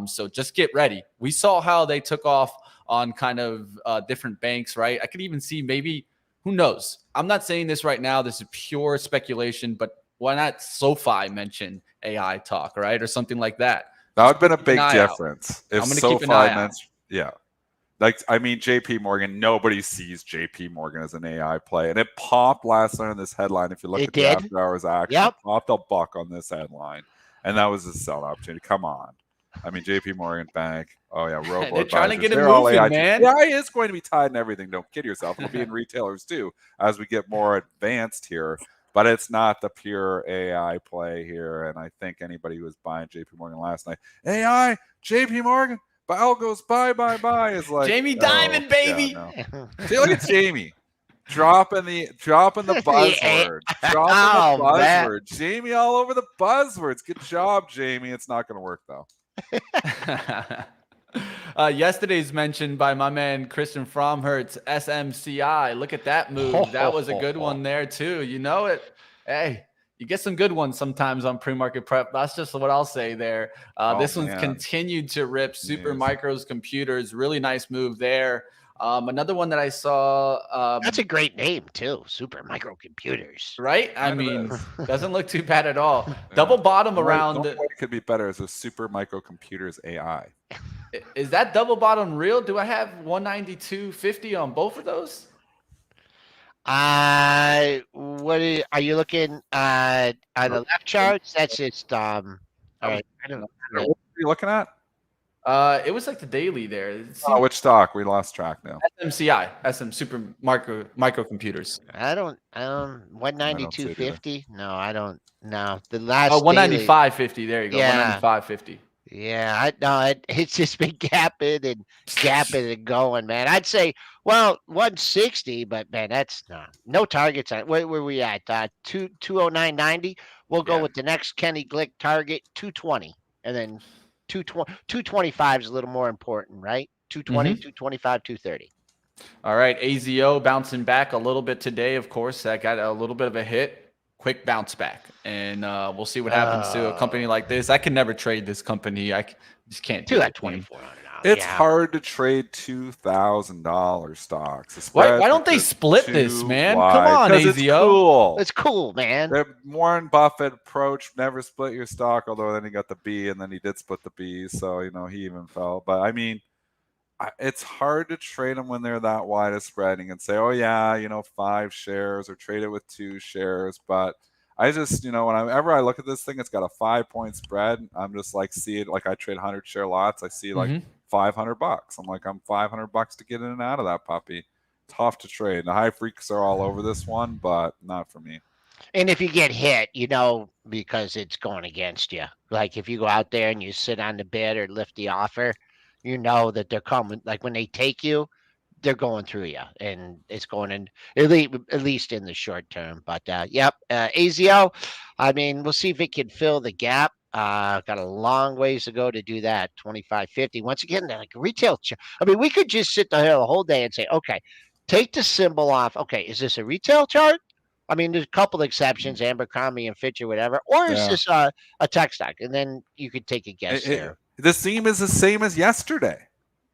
So just get ready. We saw how they took off on kind of different banks, right? I could even see maybe, who knows? I'm not saying this right now. This is pure speculation, but why not SoFi mention AI talk, right? Or something like that. That would have been a big difference. If I'm going to SoFi keep an eye out. Yeah. Like, I mean, JP Morgan, nobody sees JP Morgan as an AI play. And it popped last night on this headline. If you look at the after hours action, it popped a buck on this headline. And that was a sell opportunity. Come on. I mean, JP Morgan Bank. Oh, yeah. Robo They're trying to get it They're moving, man. AI is going to be tied in everything. Don't kid yourself. It'll be in retailers too as we get more advanced here. But it's not the pure AI play here. And I think anybody who was buying JP Morgan last night, AI, JP Morgan, Bell goes buy is like Jamie Dimon, baby. Yeah, no. See, look at Jamie dropping the buzzword. Dropping the buzzword. Jamie all over the buzzwords. Good job, Jamie. It's not going to work though. Yesterday's mentioned by my man Christian Fromhertz, SMCI. Look at that move. That was a good one there too. You know it. Hey, you get some good ones sometimes on pre-market prep. That's just what I'll say there. This one's continued to rip. Super Micro's computers. Really nice move there. Another one that I saw. That's a great name too. Super Micro Computers. Right? I mean, doesn't look too bad at all. Yeah. Double bottom around. It could be better as a Super Micro Computers AI. Is that double bottom real? Do I have 192.50 on both of those? What are you looking on the left charts? That's just all right. I don't know. What are you looking at? It was like the daily there. Which stock? We lost track now. SMCI, Super Micro Computers. I don't 192.50. No, I don't. No, the last 195.50. There you go. Yeah. 195.50. Yeah, it's just been gapping and going, man. I'd say, well, 160, but man, that's no targets on. Where were we at? 209.90. We'll go with the next Kenny Glick target, 220, and then 225 is a little more important, right? 220, 225, 230. All right, AZO bouncing back a little bit today. Of course, that got a little bit of a hit. Quick bounce back, and we'll see what happens to a company like this. I can never trade this company. I just can't do at $2,400. It's yeah. hard to trade $2,000 stocks. The Why spreads don't are they just split this, too man? Come wide on, because it's AZO. cool. It's cool, man. The Warren Buffett approach, never split your stock, although then he got the B, and then he did split the B, so he even fell. But I mean, it's hard to trade them when they're that wide of spreading and say, oh yeah, 5 shares, or trade it with 2 shares. But I just, whenever I look at this thing, it's got a 5-point spread. I'm just like, see it like I trade 100 share lots. I see like $500. I'm like, I'm $500 to get in and out of that puppy. Tough to trade. The high freaks are all over this one, but not for me. And if you get hit, because it's going against you. Like if you go out there and you sit on the bid or lift the offer, you know that they're coming. Like when they take you, they're going through you, and it's going in at least in the short term. But yep, AZO. I mean, we'll see if it can fill the gap. Got a long ways to go to do that. 25.50. Once again, they're like retail. I mean, we could just sit there the whole day and say, okay, take the symbol off. Okay, is this a retail chart? I mean, there's a couple exceptions, Abercrombie and Fitch or whatever, or is this a tech stock? And then you could take a guess there. The theme is the same as yesterday.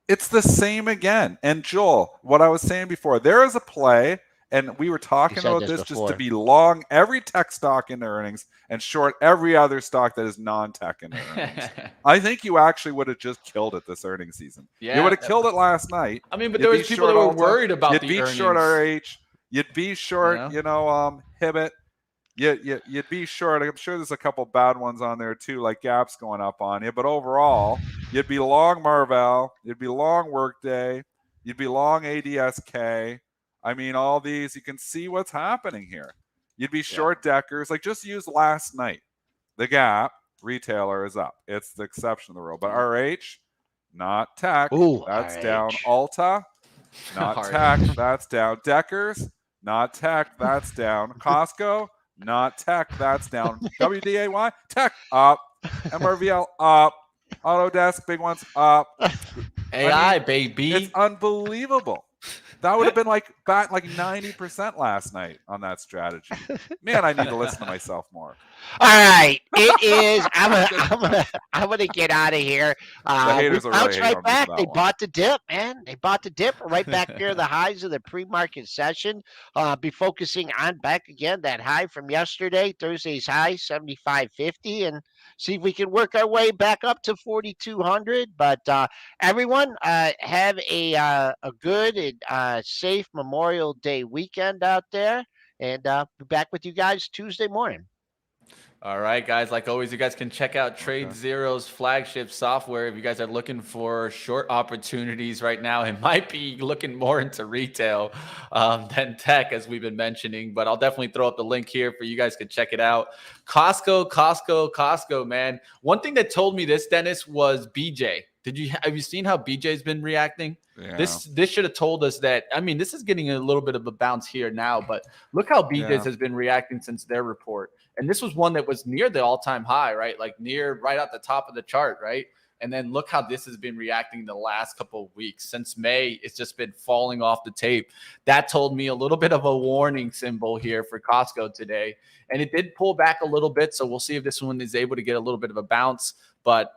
It's the same again. And Joel, what I was saying before, there is a play, and we were talking about this just to be long every tech stock in earnings and short every other stock that is non-tech in earnings. I think you actually would have just killed it this earnings season. You would have killed it last night. I mean, but there was people that were worried about you'd the beat earnings. Short RH. You'd be short, Hibbett. You'd be short. I'm sure there's a couple bad ones on there too, like gaps going up on you. But overall, you'd be long Marvell. You'd be long Workday. You'd be long ADSK. I mean, all these, you can see what's happening here. You'd be short Deckers. Like just use last night. The gap retailer is up. It's the exception of the rule. But RH, not tech. Ooh, that's RH. down. Alta, not tech. That's down. Deckers, not tech. That's down. Costco, not tech. That's down. WDAY, tech, up. MRVL, up. Autodesk, big ones, up. AI, baby. It's unbelievable. That would have been like 90% last night on that strategy. Man, I need to listen to myself more. All right, it is. I'm gonna get out of here. The haters will really hate right on me back. for that They one. bought the dip, man. They bought the dip right back near the highs of the pre-market session. Be focusing on back again that high from yesterday, Thursday's high, 75.50, and see if we can work our way back up to 4,200. But everyone, have a good and safe Memorial Day weekend out there, and be back with you guys Tuesday morning. All right, guys. Like always, you guys can check out TradeZero's flagship software if you guys are looking for short opportunities right now. It might be looking more into retail than tech, as we've been mentioning, but I'll definitely throw up the link here for you guys to check it out. Costco, man. One thing that told me this, Dennis, was BJ. Have you seen how BJ's been reacting? Yeah. This should have told us that. I mean, this is getting a little bit of a bounce here now, but look how BJ's has been reacting since their report. And this was one that was near the all-time high, right? Like right at the top of the chart, right? And then look how this has been reacting the last couple of weeks. Since May, it's just been falling off the tape. That told me a little bit of a warning symbol here for Costco today. And it did pull back a little bit, so we'll see if this one is able to get a little bit of a bounce. But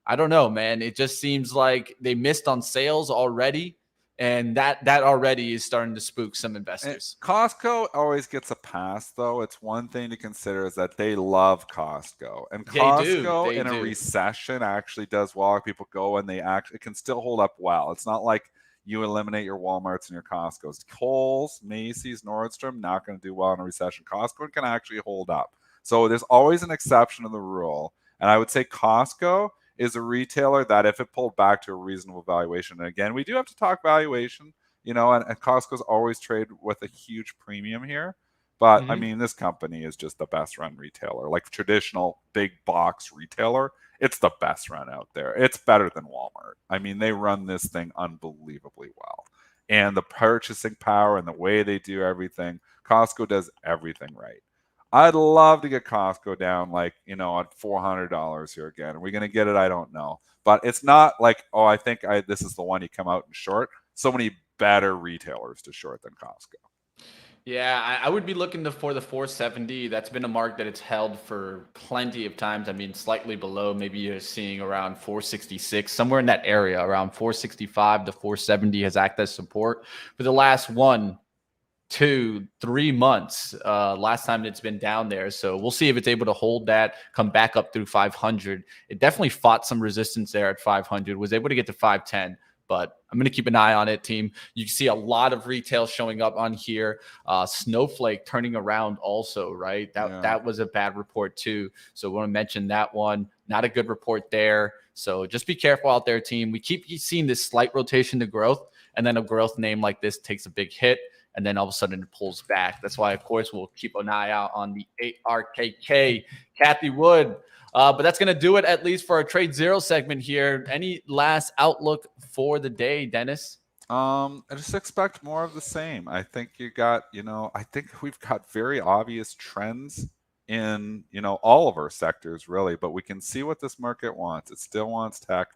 I don't know, man. It just seems like they missed on sales already. And that already is starting to spook some investors. And Costco always gets a pass, though. It's one thing to consider is that they love Costco. And Costco in a recession actually does well. People go and it can still hold up well. It's not like you eliminate your Walmarts and your Costcos. Kohl's, Macy's, Nordstrom, not going to do well in a recession. Costco can actually hold up. So there's always an exception to the rule. And I would say Costco is a retailer that if it pulled back to a reasonable valuation, and again, we do have to talk valuation, and Costco's always trade with a huge premium here. But I mean, this company is just the best run retailer, like traditional big box retailer. It's the best run out there. It's better than Walmart. I mean, they run this thing unbelievably well. And the purchasing power and the way they do everything, Costco does everything right. I'd love to get Costco down at $400 here again. Are we going to get it? I don't know. But it's not like, I think this is the one you come out and short. So many better retailers to short than Costco. Yeah, I would be looking for the 470. That's been a mark that it's held for plenty of times. I mean, slightly below. Maybe you're seeing around 466, somewhere in that area, around 465 to 470 has acted as support for the last 1, 2, 3 months. Last time it's been down there. So we'll see if it's able to hold that, come back up through 500. It definitely fought some resistance there at 500, was able to get to 510. But I'm going to keep an eye on it, team. You can see a lot of retail showing up on here. Snowflake turning around also, right? That was a bad report too. So I want to mention that one. Not a good report there. So just be careful out there, team. We keep seeing this slight rotation to growth, and then a growth name like this takes a big hit, and then all of a sudden it pulls back. That's why, of course, we'll keep an eye out on the ARKK. Kathy Wood. But that's going to do it, at least for our TradeZero segment here. Any last outlook for the day, Dennis? I just expect more of the same. I think I think we've got very obvious trends in, all of our sectors really, but we can see what this market wants. It still wants tech.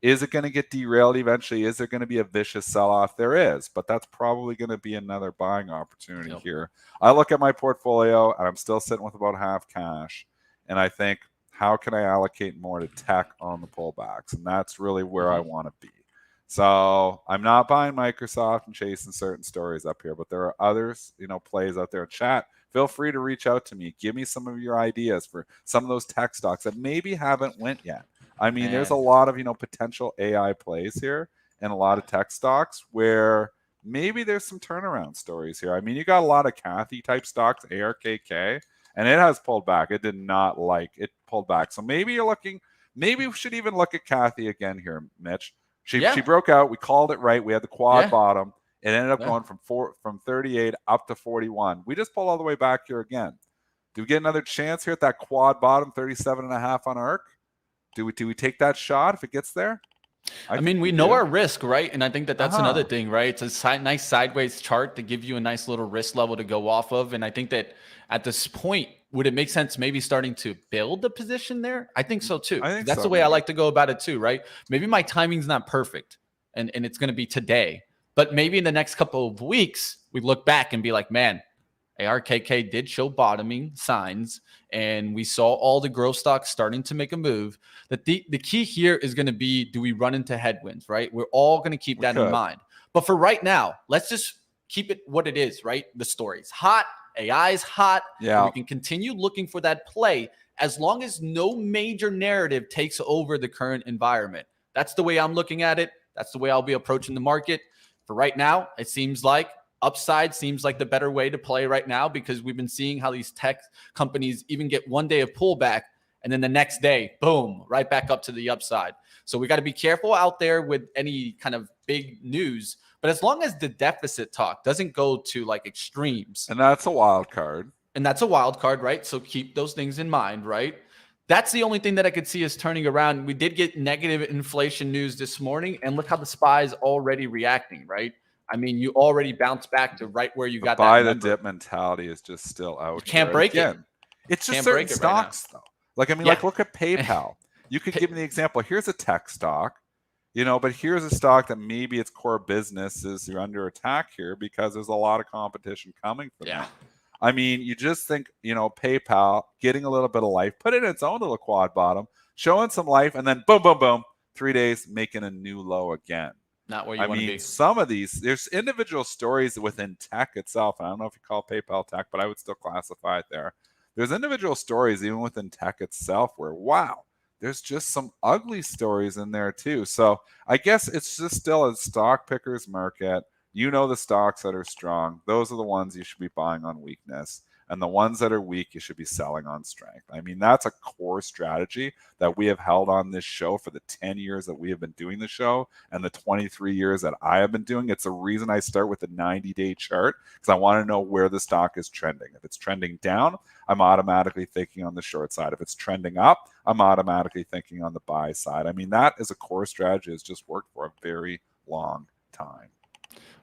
Is it going to get derailed eventually? Is there going to be a vicious sell-off? There is, but that's probably going to be another buying opportunity here. I look at my portfolio and I'm still sitting with about half cash, and I think, how can I allocate more to tech on the pullbacks? And that's really where I want to be. So I'm not buying Microsoft and chasing certain stories up here, but there are others, plays out there in chat. Feel free to reach out to me. Give me some of your ideas for some of those tech stocks that maybe haven't went yet. I mean, there's a lot of, potential AI plays here and a lot of tech stocks where maybe there's some turnaround stories here. I mean, you got a lot of Kathy type stocks, ARKK, and it has pulled back. It did not it pulled back. So maybe maybe we should even look at Kathy again here, Mitch. She broke out. We called it right. We had the quad bottom. It ended up going from 38 up to 41. We just pulled all the way back here again. Do we get another chance here at that quad bottom, 37.5 on ARK? Do we take that shot if it gets there? I mean, we know our risk, right? And I think that's another thing, right? It's a nice sideways chart to give you a nice little risk level to go off of. And I think that at this point, would it make sense maybe starting to build a position there? I think so too. That's the way I like to go about it too, right? Maybe my timing's not perfect and it's going to be today, but maybe in the next couple of weeks, we look back and be like, man, ARKK did show bottoming signs, and we saw all the growth stocks starting to make a move. The key here is going to be, do we run into headwinds, right? We're all going to keep that in mind. But for right now, let's just keep it what it is, right? The story's hot. AI is hot. Yeah. We can continue looking for that play as long as no major narrative takes over the current environment. That's the way I'm looking at it. That's the way I'll be approaching the market. For right now, it seems like upside seems like the better way to play right now, because we've been seeing how these tech companies even get one day of pullback and then the next day, boom, right back up to the upside. So we got to be careful out there with any kind of big news. But as long as the deficit talk doesn't go to like extremes. And that's a wild card. Right? So keep those things in mind, right? That's the only thing that I could see is turning around. We did get negative inflation news this morning, and look how the SPY is already reacting, right? I mean, you already bounced back to right where you got that buy number. the dip mentality is just still out. You can't break it. It's just certain stocks, though. Like, I mean, like, look at PayPal. You could give me the example. Here's a tech stock, but here's a stock that maybe its core business is you're under attack here because there's a lot of competition coming for them. I mean, you just think, PayPal getting a little bit of life, put it in its own little quad bottom, showing some life, and then boom, boom, boom, 3 days, making a new low again. Not where you want to be. Some of these, there's individual stories within tech itself. And I don't know if you call PayPal tech, but I would still classify it there. There's individual stories even within tech itself where, wow, there's just some ugly stories in there too. So I guess it's just still a stock picker's market. The stocks that are strong, those are the ones you should be buying on weakness. And the ones that are weak, you should be selling on strength. I mean, that's a core strategy that we have held on this show for the 10 years that we have been doing the show and the 23 years that I have been doing. It's the reason I start with the 90-day chart, because I want to know where the stock is trending. If it's trending down, I'm automatically thinking on the short side. If it's trending up, I'm automatically thinking on the buy side. I mean, that is a core strategy that's just worked for a very long time.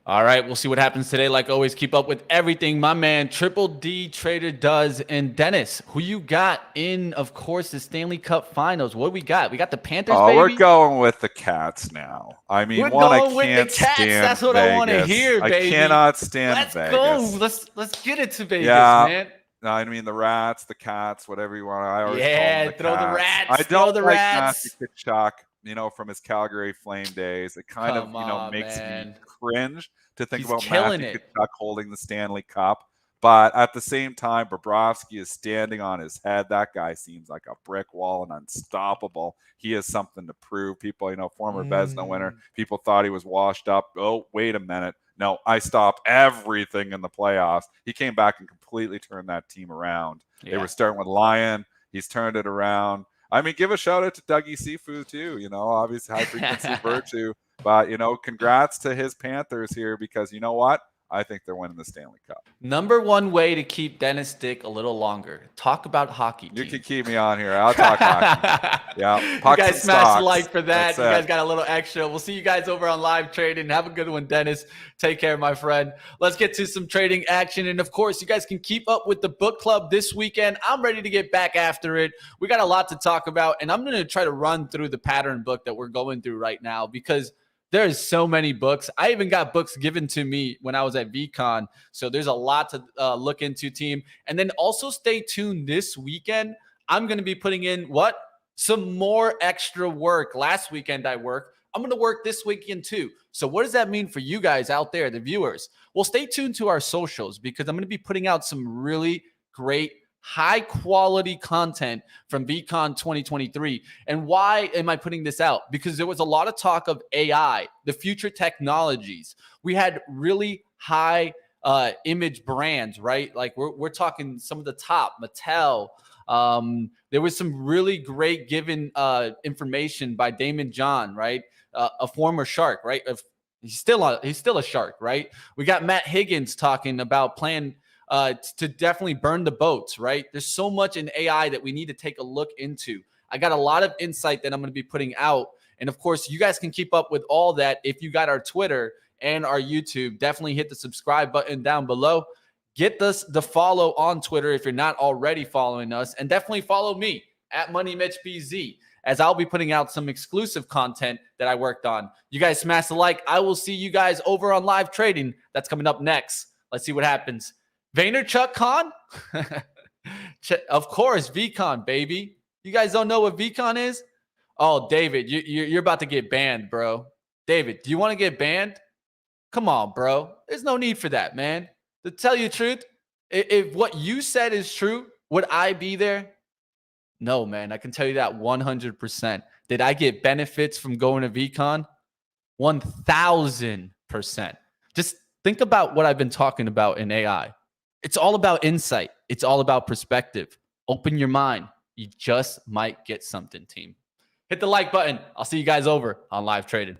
All right, we'll see what happens today. Like always, keep up with everything my man Triple D Trader does. And Dennis, who you got in, of course, the Stanley Cup Finals? What do we got? We got the Panthers, Oh, baby. we're going with the Cats now. I mean, We're I going with can't the Cats. stand That's what Vegas. I want to hear, baby. I cannot stand Let's Vegas. go. Let's get it to Vegas, Yeah. man. I mean, the Rats, the Cats, whatever you want. I always call them the throw the Cats. Rats. I Throw don't the like Rats. Matthew Tkachuk, from his Calgary Flame days. It kind Come of, on, makes man. me cringe to think He's about killing Matthew it. Tkachuk holding the Stanley Cup. But at the same time, Bobrovsky is standing on his head. That guy seems like a brick wall and unstoppable. He has something to prove. People, former Vezina winner, people thought he was washed up. Oh, wait a minute. No, I stopped everything in the playoffs. He came back and completely turned that team around. Yeah. They were starting with Lyon. He's turned it around. I mean, give a shout out to Dougie Sifu too. Obviously high frequency virtue. But, congrats to his Panthers here because you know what? I think they're winning the Stanley Cup. Number one way to keep Dennis Dick a little longer. Talk about hockey teams. You can keep me on here. I'll talk hockey. Yeah. You guys smash the like for that. You guys got a little extra. We'll see you guys over on live trading. Have a good one, Dennis. Take care, my friend. Let's get to some trading action. And of course, you guys can keep up with the book club this weekend. I'm ready to get back after it. We got a lot to talk about. And I'm going to try to run through the pattern book that we're going through right now because there's so many books. I even got books given to me when I was at VCon. So there's a lot to look into, team. And then also stay tuned this weekend. I'm going to be putting in some more extra work. Last weekend I worked. I'm going to work this weekend too. So what does that mean for you guys out there, the viewers? Well, stay tuned to our socials because I'm going to be putting out some really great high quality content from VCon 2023. And why am I putting this out? Because there was a lot of talk of AI, the future technologies. We had really high image brands, right? Like we're talking some of the top, Mattel. There was some really great given information by Damon John, right? A former shark, right? He's still a shark, right? We got Matt Higgins talking about plan to definitely burn the boats, right? There's so much in AI that we need to take a look into. I got a lot of insight that I'm going to be putting out. And of course, you guys can keep up with all that if you got our Twitter and our YouTube. Definitely hit the subscribe button down below. Get the follow on Twitter if you're not already following us. And definitely follow me at MoneyMitchBZ as I'll be putting out some exclusive content that I worked on. You guys smash the like. I will see you guys over on live trading. That's coming up next. Let's see what happens. Vaynerchuk Con? Of course, VCon, baby. You guys don't know what VCon is? Oh, David, you're about to get banned, bro. David, do you want to get banned? Come on, bro. There's no need for that, man. To tell you the truth, if what you said is true, would I be there? No, man. I can tell you that 100%. Did I get benefits from going to VCon? 1,000%. Just think about what I've been talking about in AI. It's all about insight. It's all about perspective. Open your mind. You just might get something, team. Hit the like button. I'll see you guys over on live trading.